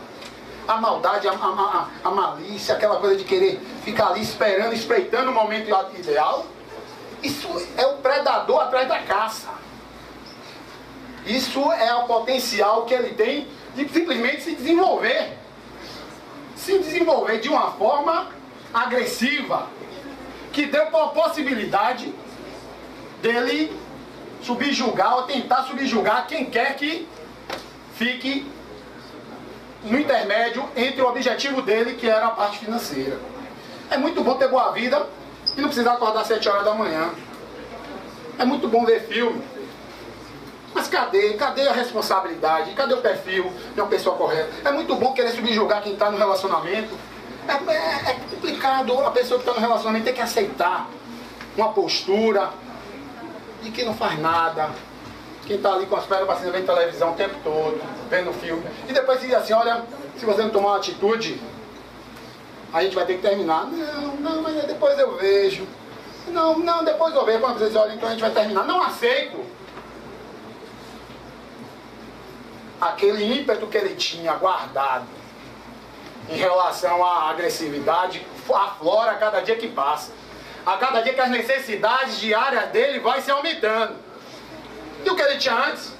A maldade, a malícia, aquela coisa de querer ficar ali esperando, espreitando o momento ideal, isso é o predador atrás da caça. Isso é o potencial que ele tem de simplesmente se desenvolver. Se desenvolver de uma forma agressiva, que deu a possibilidade dele subjugar ou tentar subjugar quem quer que fique no intermédio entre o objetivo dele, que era a parte financeira. É muito bom ter boa vida e não precisar acordar às 7 horas da manhã. É muito bom ver filme. Mas cadê a responsabilidade? Cadê o perfil de uma pessoa correta? É muito bom querer subjugar quem está no relacionamento. É complicado a pessoa que está no relacionamento ter que aceitar uma postura de que não faz nada. Quem está ali com as pernas para cima, vendo televisão o tempo todo, vendo filme. E depois diz assim, olha, se você não tomar uma atitude, a gente vai ter que terminar. Não, mas depois eu vejo. Não, depois eu vejo. Quando você diz, olha, então a gente vai terminar. Não aceito. Aquele ímpeto que ele tinha guardado em relação à agressividade aflora a cada dia que passa. A cada dia que as necessidades diárias dele vai se aumentando. E o que ele tinha antes?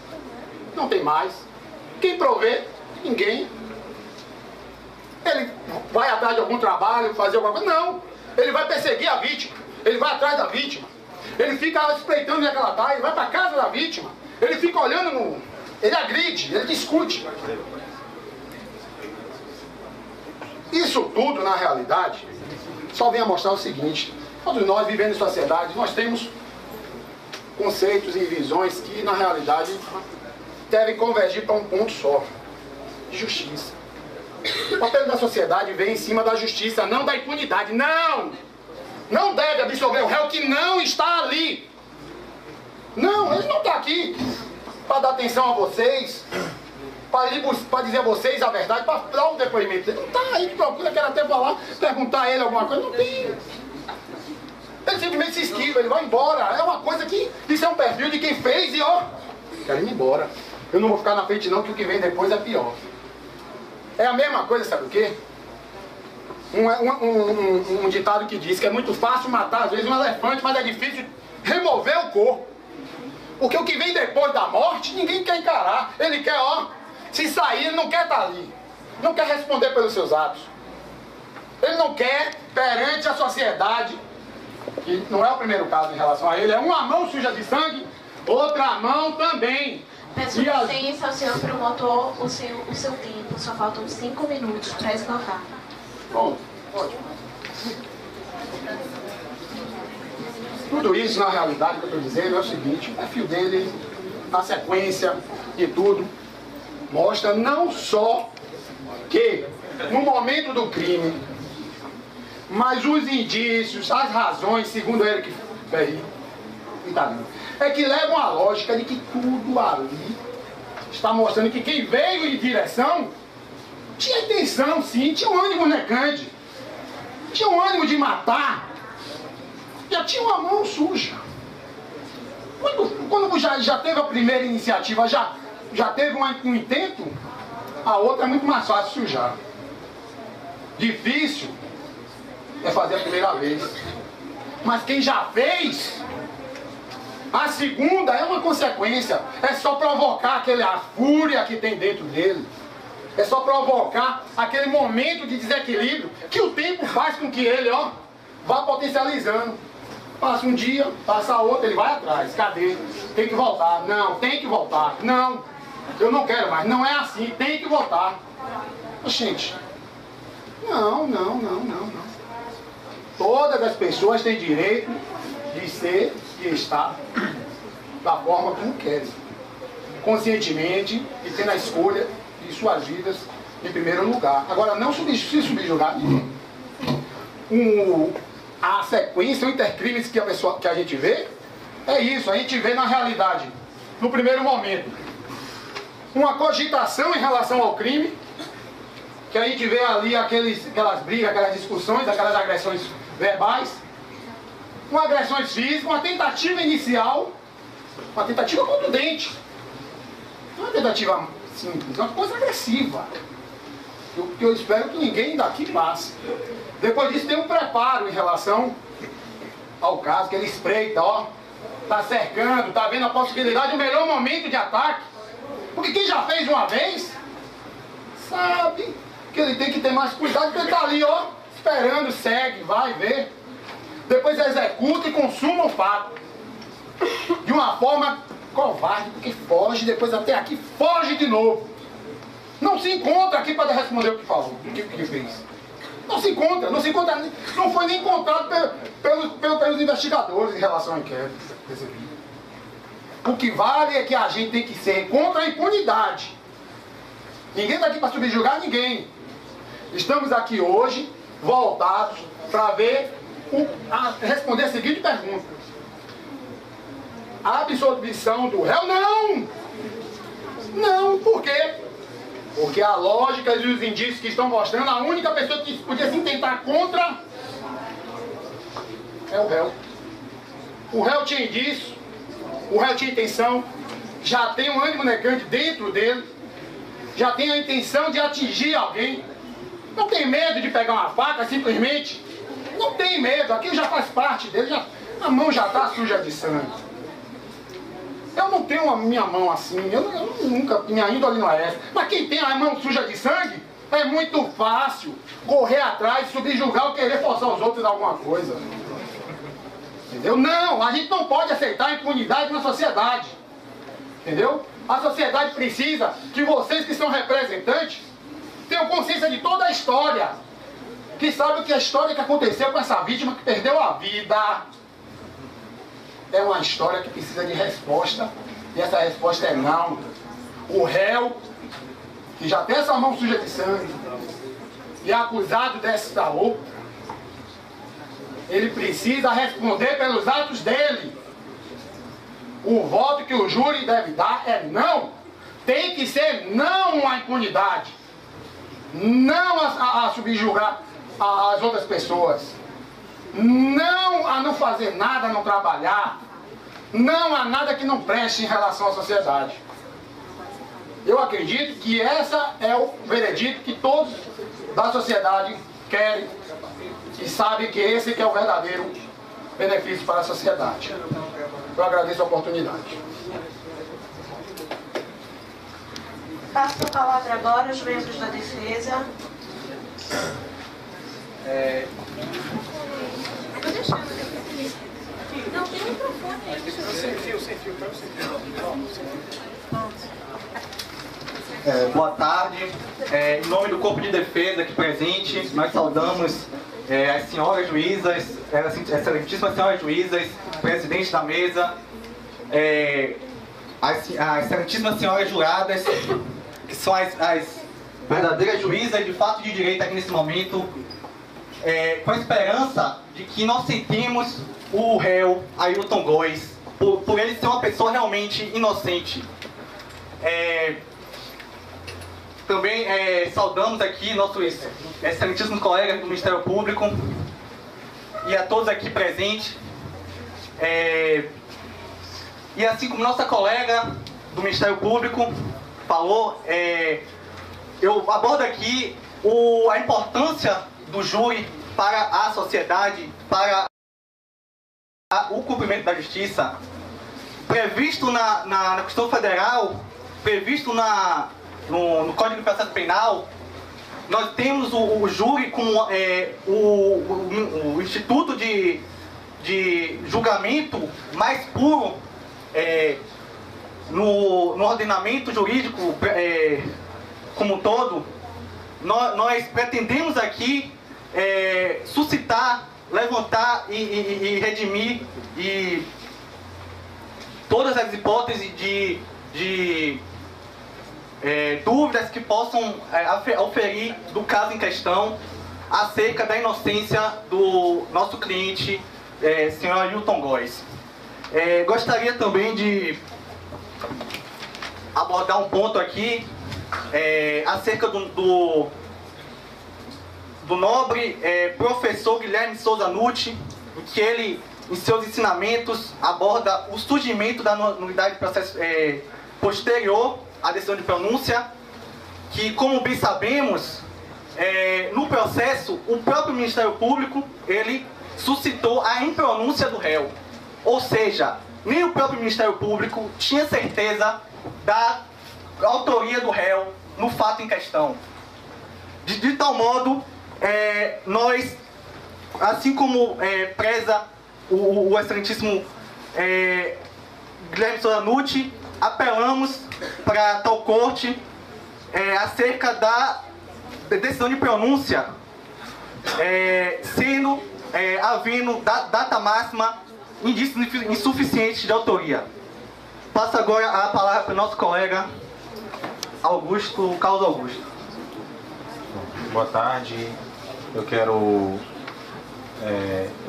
Não tem mais. Quem provê? Ninguém. Ele vai atrás de algum trabalho, fazer alguma coisa? Não. Ele vai perseguir a vítima. Ele vai atrás da vítima. Ele fica espreitando onde é que ela está. Ele vai para casa da vítima. Ele fica olhando no... Ele agride, ele discute. Isso tudo, na realidade, só vem a mostrar o seguinte. Todos nós vivendo em sociedade, nós temos conceitos e visões que, na realidade, devem convergir para um ponto só, de justiça. O papel da sociedade vem em cima da justiça, não da impunidade. Não! Não deve absolver o réu que não está ali. Não, ele não está aqui para dar atenção a vocês, para dizer a vocês a verdade, para dar um depoimento. Ele não está aí que procura, quer até falar, perguntar a ele alguma coisa. Não tem. Ele simplesmente se esquiva, ele vai embora. É uma coisa que, isso é um perfil de quem fez e ó, quero ir embora. Eu não vou ficar na frente não, que o que vem depois é pior. É a mesma coisa, sabe o quê? Um ditado que diz que é muito fácil matar, às vezes, um elefante, mas é difícil remover o corpo. Porque o que vem depois da morte, ninguém quer encarar. Ele quer, ó, se sair, ele não quer estar ali. Não quer responder pelos seus atos. Ele não quer, perante a sociedade, que não é o primeiro caso em relação a ele, é uma mão suja de sangue, outra mão também. Peço licença ao senhor promotor, o seu tempo, só faltam 5 minutos para esgotar. Bom, ótimo. Tudo isso, na realidade, que eu estou dizendo é o seguinte: o perfil dele, na sequência de tudo, mostra não só que, no momento do crime, mas os indícios, as razões, segundo ele, é que levam à lógica de que tudo ali está mostrando que quem veio em direção tinha intenção, sim, tinha um ânimo necante, tinha um ânimo de matar, já tinha uma mão suja. Quando já teve a primeira iniciativa, já teve um intento, a outra é muito mais fácil sujar. Difícil é fazer a primeira vez. Mas quem já fez, a segunda é uma consequência. É só provocar a fúria que tem dentro dele. É só provocar aquele momento de desequilíbrio que o tempo faz com que ele, ó, vá potencializando. Passa um dia, passa outro, ele vai atrás. Cadê? Tem que voltar. Não, tem que voltar. Não, eu não quero mais. Não é assim, tem que voltar. Gente, não. Todas as pessoas têm direito de ser e estar da forma como querem. Conscientemente e tendo a escolha de suas vidas em primeiro lugar. Agora, não se subjugar ninguém. A sequência, o intercrimes que a gente vê, é isso. A gente vê na realidade, no primeiro momento, uma cogitação em relação ao crime, que a gente vê ali aquelas brigas, aquelas discussões, aquelas agressões verbais, uma agressões físicas, uma tentativa inicial, uma tentativa contundente. Não é uma tentativa simples, é uma coisa agressiva. Que eu espero que ninguém daqui passe. Depois disso tem um preparo em relação ao caso, que ele espreita, ó, tá cercando, tá vendo a possibilidade, o melhor momento de ataque. Porque quem já fez uma vez, sabe que ele tem que ter mais cuidado, porque ele tá ali, ó, esperando, segue, vai ver. Depois executa e consuma o fato. De uma forma covarde, porque foge, depois até aqui foge de novo. Não se encontra aqui para responder o que falou, o que fez. Não se encontra, não foi nem encontrado pelos investigadores em relação ao inquérito recebido. O que vale é que a gente tem que ser contra a impunidade. Ninguém está aqui para subjugar ninguém. Estamos aqui hoje, voltados, para responder a seguinte pergunta: a absolvição do réu? Não! Não, por quê? Porque a lógica e os indícios que estão mostrando, a única pessoa que podia se intentar contra é o réu. O réu tinha indício, o réu tinha intenção, já tem um ânimo negante dentro dele, já tem a intenção de atingir alguém. Não tem medo de pegar uma faca simplesmente. Não tem medo, aquilo já faz parte dele, a mão já está suja de sangue. Eu não tenho a minha mão assim, eu nunca, minha índole não é essa. Mas quem tem a mão suja de sangue, é muito fácil correr atrás, subjugar ou querer forçar os outros em alguma coisa. Entendeu? Não, a gente não pode aceitar a impunidade na sociedade. Entendeu? A sociedade precisa que vocês que são representantes tenham consciência de toda a história. Que sabem que a história que aconteceu com essa vítima que perdeu a vida. é uma história que precisa de resposta, e essa resposta é não. O réu, que já tem essa mão suja de sangue, e é acusado desta outra, ele precisa responder pelos atos dele. O voto que o júri deve dar é não. Tem que ser não à impunidade, não a subjugar as outras pessoas, não a não fazer nada, a não trabalhar, não há nada que não preste em relação à sociedade. Eu acredito que essa é o veredito que todos da sociedade querem e sabem que esse que é o verdadeiro benefício para a sociedade. Eu agradeço a oportunidade. Passo a palavra agora aos membros da defesa. Não, tem um microfone aí. Sem fio. Boa tarde. Em nome do Corpo de Defesa aqui presente, nós saudamos as senhoras juízas, excelentíssimas senhoras juízas, presidente da mesa, as excelentíssimas senhoras juradas, que são as verdadeiras juízas de fato de direito aqui nesse momento, com a esperança de que nós sentimos o réu Ailton Góes, por ele ser uma pessoa realmente inocente. Também saudamos aqui nossos excelentíssimos colegas do Ministério Público e a todos aqui presentes. E assim como nossa colega do Ministério Público falou, eu abordo aqui a importância do júri para a sociedade, para o cumprimento da justiça, previsto na Constituição Federal, previsto no Código de Processo Penal. Nós temos o júri como o instituto de julgamento mais puro no ordenamento jurídico como um todo. Nós pretendemos aqui suscitar, levantar e redimir todas as hipóteses de dúvidas que possam oferir do caso em questão acerca da inocência do nosso cliente, senhor Ailton Góes. Gostaria também de abordar um ponto aqui acerca do nobre professor Guilherme Souza Nutti, em que ele, em seus ensinamentos, aborda o surgimento da nulidade de processo posterior à decisão de pronúncia, que, como bem sabemos, no processo, o próprio Ministério Público, ele suscitou a impronúncia do réu. Ou seja, nem o próprio Ministério Público tinha certeza da autoria do réu no fato em questão. De tal modo, nós, assim como preza o excelentíssimo Guilherme Souza Nutti, apelamos para tal corte acerca da decisão de pronúncia, havendo data máxima, indícios insuficientes de autoria. Passo agora a palavra para o nosso colega Carlos Augusto. Boa tarde. Eu quero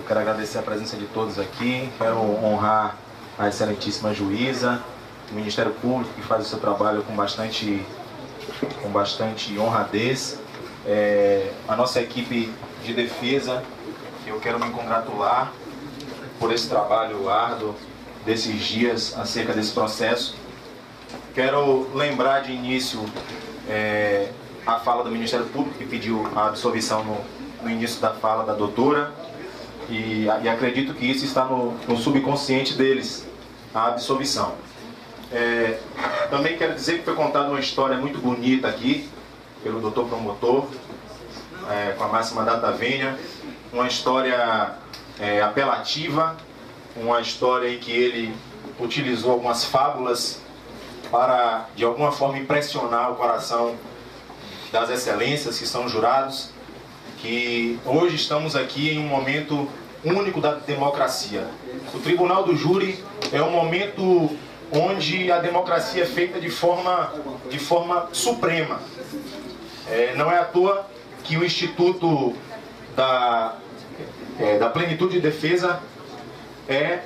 agradecer a presença de todos aqui. Quero honrar a excelentíssima juíza, o Ministério Público, que faz o seu trabalho com bastante honradez. A nossa equipe de defesa, eu quero me congratular por esse trabalho árduo desses dias acerca desse processo. Quero lembrar de início a fala do Ministério Público, que pediu a absolvição no início da fala da doutora, e acredito que isso está no subconsciente deles, a absolvição. Também quero dizer que foi contada uma história muito bonita aqui, pelo doutor promotor, com a máxima data vênia, uma história apelativa, uma história em que ele utilizou algumas fábulas para, de alguma forma, impressionar o coração das excelências que são jurados, que hoje estamos aqui em um momento único da democracia. O tribunal do júri é um momento onde a democracia é feita de forma suprema. Não é à toa que o Instituto da Plenitude de Defesa é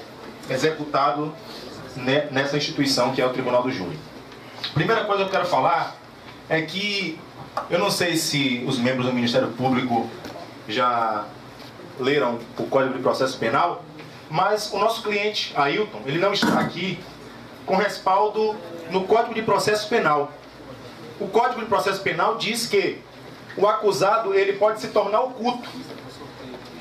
executado nessa instituição que é o Tribunal do Júri. Primeira coisa que eu quero falar é que eu não sei se os membros do Ministério Público já leram o Código de Processo Penal, mas o nosso cliente, Ailton, ele não está aqui com respaldo no Código de Processo Penal. O Código de Processo Penal diz que o acusado ele pode se tornar oculto.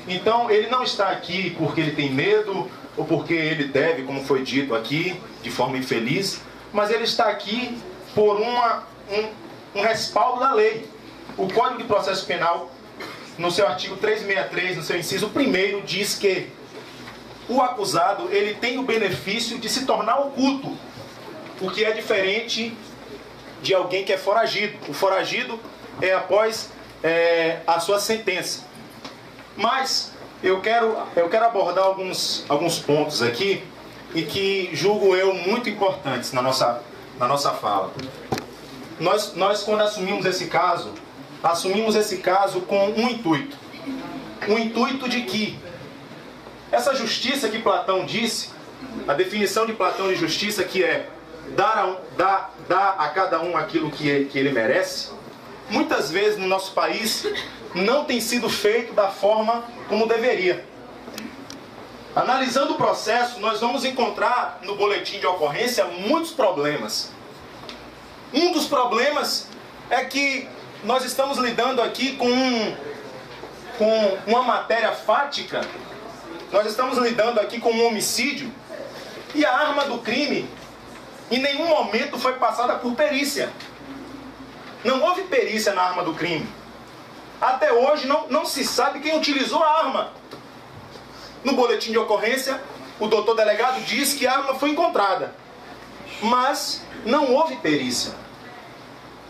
Então ele não está aqui porque ele tem medo ou porque ele deve, como foi dito aqui, de forma infeliz, mas ele está aqui por um respaldo da lei. O Código de Processo Penal, no seu artigo 363, no seu inciso 1º, diz que o acusado ele tem o benefício de se tornar oculto, o que é diferente de alguém que é foragido. O foragido é após a sua sentença. Mas eu quero abordar alguns pontos aqui e que julgo eu muito importantes na nossa fala. Nós quando assumimos esse caso com um intuito. O intuito de que essa justiça que Platão disse, a definição de Platão de justiça, que é dar a cada um aquilo que ele merece, muitas vezes no nosso país não tem sido feito da forma como deveria. Analisando o processo, nós vamos encontrar no boletim de ocorrência muitos problemas. Um dos problemas é que nós estamos lidando aqui com uma matéria fática, nós estamos lidando aqui com um homicídio, e a arma do crime em nenhum momento foi passada por perícia. Não houve perícia na arma do crime. Até hoje não se sabe quem utilizou a arma. No boletim de ocorrência, o doutor delegado diz que a arma foi encontrada, mas não houve perícia.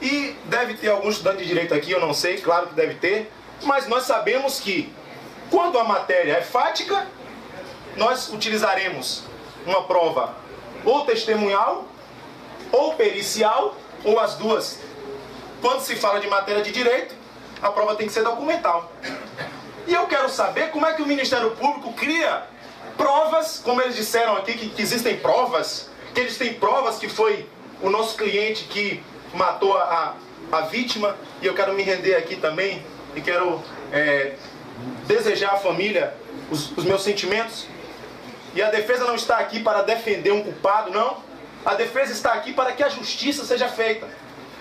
E deve ter algum estudante de direito aqui, eu não sei, claro que deve ter, mas nós sabemos que quando a matéria é fática, nós utilizaremos uma prova ou testemunhal, ou pericial, ou as duas. Quando se fala de matéria de direito, a prova tem que ser documental. E eu quero saber como é que o Ministério Público cria provas, como eles disseram aqui, que existem provas, que eles têm provas que foi o nosso cliente que matou a vítima. E eu quero me render aqui também e quero desejar à família os meus sentimentos. E a defesa não está aqui para defender um culpado, não. A defesa está aqui para que a justiça seja feita.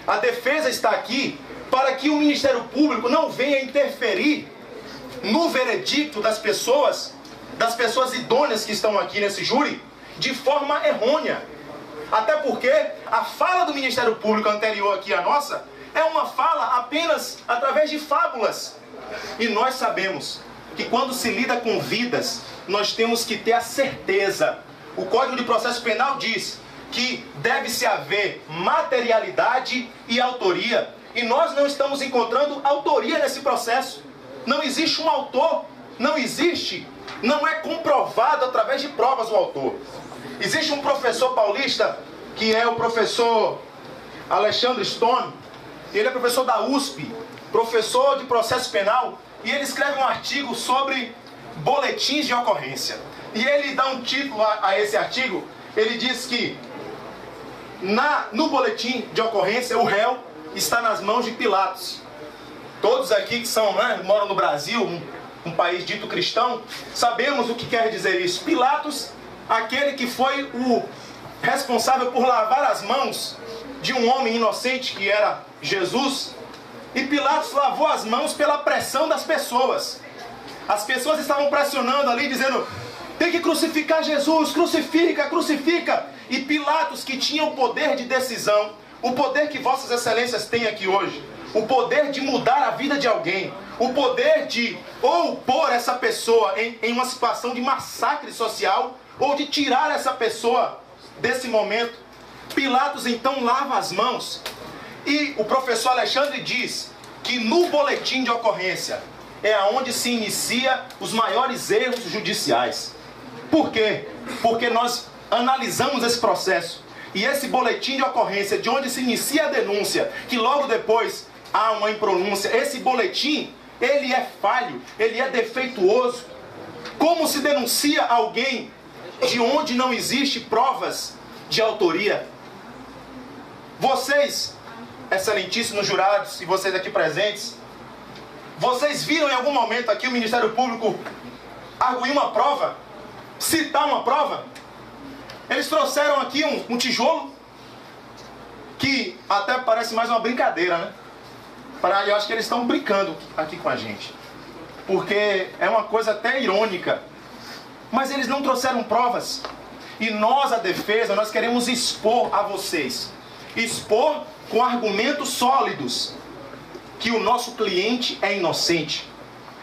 A defesa está aqui para que o Ministério Público não venha interferir no veredicto das pessoas idôneas que estão aqui nesse júri, de forma errônea. Até porque a fala do Ministério Público anterior aqui à nossa é uma fala apenas através de fábulas. E nós sabemos que quando se lida com vidas, nós temos que ter a certeza. O Código de Processo Penal diz que deve-se haver materialidade e autoria. E nós não estamos encontrando autoria nesse processo. Não existe um autor, não é comprovado através de provas o autor. Existe um professor paulista, que é o professor Alexandre Stone, ele é professor da USP, professor de processo penal, e ele escreve um artigo sobre boletins de ocorrência. E ele dá um título a esse artigo, ele diz que no boletim de ocorrência o réu está nas mãos de Pilatos. Todos aqui que moram no Brasil, um país dito cristão, sabemos o que quer dizer isso. Pilatos, aquele que foi o responsável por lavar as mãos de um homem inocente que era Jesus. E Pilatos lavou as mãos pela pressão das pessoas. As pessoas estavam pressionando ali, dizendo: tem que crucificar Jesus, crucifica, crucifica. E Pilatos, que tinha o poder de decisão, o poder que vossas excelências têm aqui hoje, o poder de mudar a vida de alguém, o poder de ou pôr essa pessoa em uma situação de massacre social, ou de tirar essa pessoa desse momento. Pilatos então lava as mãos. E o professor Alexandre diz que no boletim de ocorrência é aonde se inicia os maiores erros judiciais. Por quê? Porque nós analisamos esse processo. E esse boletim de ocorrência, de onde se inicia a denúncia, que logo depois há uma impronúncia, esse boletim, ele é falho, ele é defeituoso. Como se denuncia alguém de onde não existe provas de autoria? Vocês, excelentíssimos jurados e vocês aqui presentes, vocês viram em algum momento aqui o Ministério Público arguir uma prova? Citar uma prova? Eles trouxeram aqui um tijolo, que até parece mais uma brincadeira, né? Eu acho que eles estão brincando aqui com a gente, porque é uma coisa até irônica. Mas eles não trouxeram provas. E nós, a defesa, nós queremos expor a vocês, expor com argumentos sólidos, que o nosso cliente é inocente.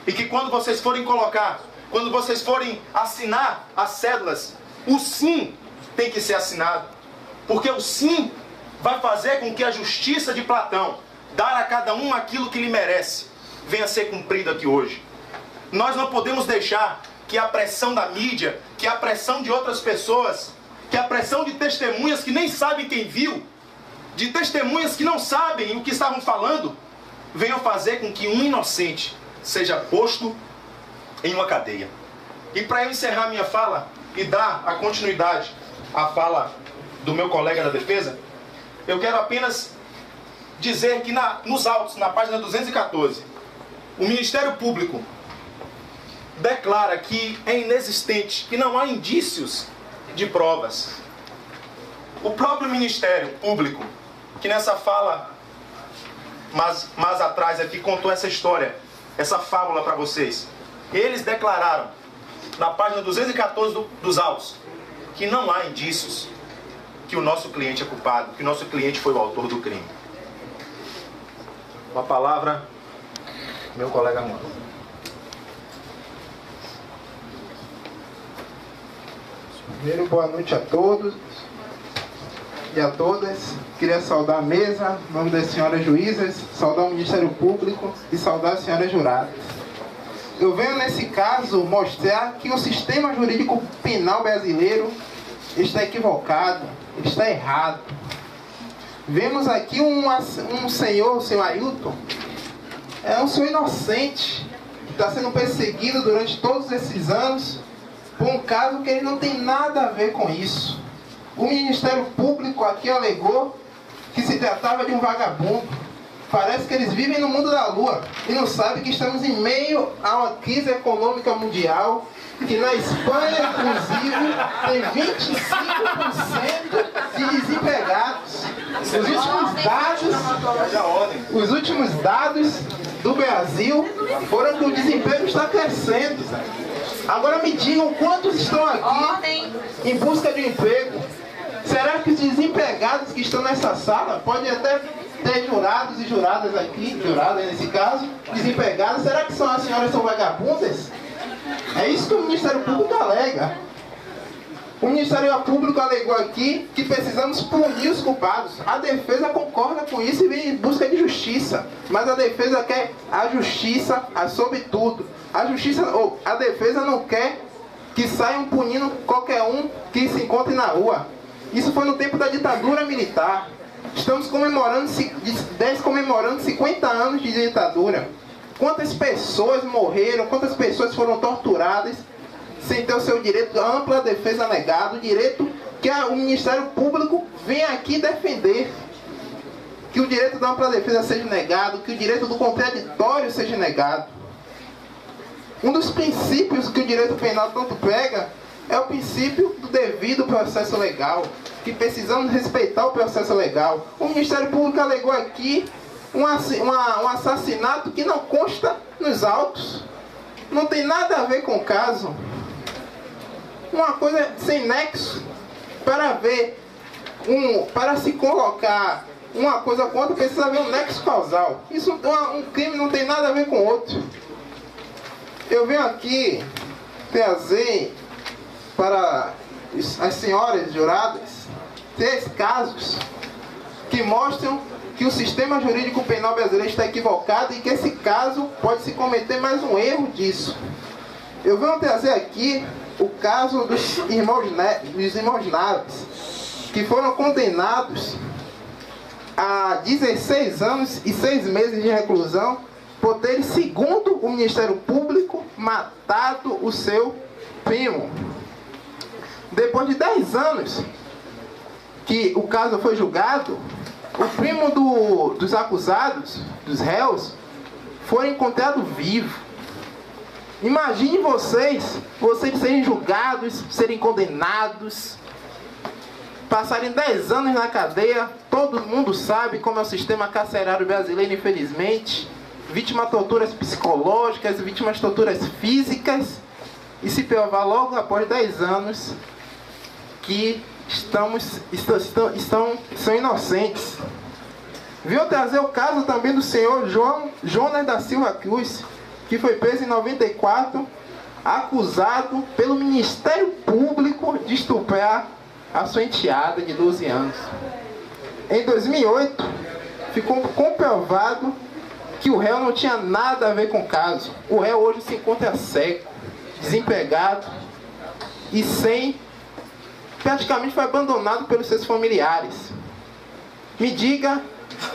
E que quando vocês forem colocar, quando vocês forem assinar as cédulas, o sim tem que ser assinado. Porque o sim vai fazer com que a justiça de Platão, dar a cada um aquilo que lhe merece, venha a ser cumprido aqui hoje. Nós não podemos deixar que a pressão da mídia, que a pressão de outras pessoas, que a pressão de testemunhas que nem sabem quem viu, de testemunhas que não sabem o que estavam falando, venham fazer com que um inocente seja posto em uma cadeia. E para eu encerrar minha fala e dar a continuidade à fala do meu colega da defesa, eu quero apenas dizer que nos autos, na página 214, o Ministério Público declara que é inexistente, que não há indícios de provas. O próprio Ministério Público, que nessa fala mais atrás aqui contou essa história, essa fábula para vocês, eles declararam na página 214 dos autos que não há indícios que o nosso cliente é culpado, que o nosso cliente foi o autor do crime. Com a palavra, meu colega Armando. Primeiro, boa noite a todos e a todas. Queria saudar a mesa, em nome das senhoras juízas, saudar o Ministério Público e saudar as senhoras juradas. Eu venho nesse caso mostrar que o sistema jurídico penal brasileiro está equivocado, está errado. Vemos aqui um senhor, o senhor Ailton, é um senhor inocente, que está sendo perseguido durante todos esses anos por um caso que ele não tem nada a ver com isso. O Ministério Público aqui alegou que se tratava de um vagabundo. Parece que eles vivem no mundo da lua e não sabem que estamos em meio a uma crise econômica mundial, que na Espanha, inclusive, tem 25% de desempregados. Os últimos dados do Brasil foram que o desemprego está crescendo. Agora me digam quantos estão aqui em busca de emprego. Será que os desempregados que estão nessa sala, pode até ter jurados e juradas aqui, juradas nesse caso, desempregados, será que as senhoras são vagabundas? É isso que o Ministério Público alega. O Ministério Público alegou aqui que precisamos punir os culpados. A defesa concorda com isso e vem em busca de justiça. Mas a defesa quer a justiça sobre tudo. A defesa não quer que saiam punindo qualquer um que se encontre na rua. Isso foi no tempo da ditadura militar. Estamos comemorando 50 anos de ditadura. Quantas pessoas morreram, quantas pessoas foram torturadas sem ter o seu direito à ampla defesa negado, o direito que o Ministério Público vem aqui defender. Que o direito da ampla defesa seja negado, que o direito do contraditório seja negado. Um dos princípios que o direito penal tanto prega é o princípio do devido processo legal, que precisamos respeitar o processo legal. O Ministério Público alegou aqui um assassinato que não consta nos autos. Não tem nada a ver com o caso. Uma coisa sem nexo. Para se colocar uma coisa com outra, precisa haver um nexo causal. Um crime não tem nada a ver com o outro. Eu venho aqui trazer para as senhoras juradas 3 casos que mostram que o sistema jurídico penal brasileiro está equivocado e que esse caso pode se cometer mais um erro disso. Eu venho trazer aqui o caso dos irmãos Naves, que foram condenados a 16 anos e 6 meses de reclusão por terem, segundo o Ministério Público, matado o seu primo. Depois de 10 anos que o caso foi julgado, o primo dos acusados, dos réus, foi encontrado vivo. Imagine vocês serem julgados, serem condenados, passarem 10 anos na cadeia. Todo mundo sabe como é o sistema carcerário brasileiro, infelizmente. Vítima de torturas psicológicas, vítimas de torturas físicas. E se provar logo após 10 anos que são inocentes. Viu trazer o caso também do senhor Jonas da Silva Cruz, que foi preso em 94, acusado pelo Ministério Público de estuprar a sua enteada de 12 anos. Em 2008, ficou comprovado que o réu não tinha nada a ver com o caso. O réu hoje se encontra cego, desempregado e praticamente foi abandonado pelos seus familiares. Me diga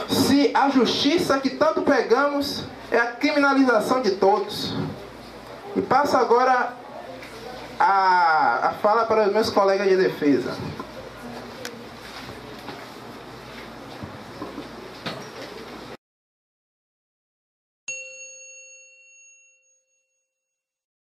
se a justiça que tanto pregamos é a criminalização de todos. E passo agora a fala para os meus colegas de defesa.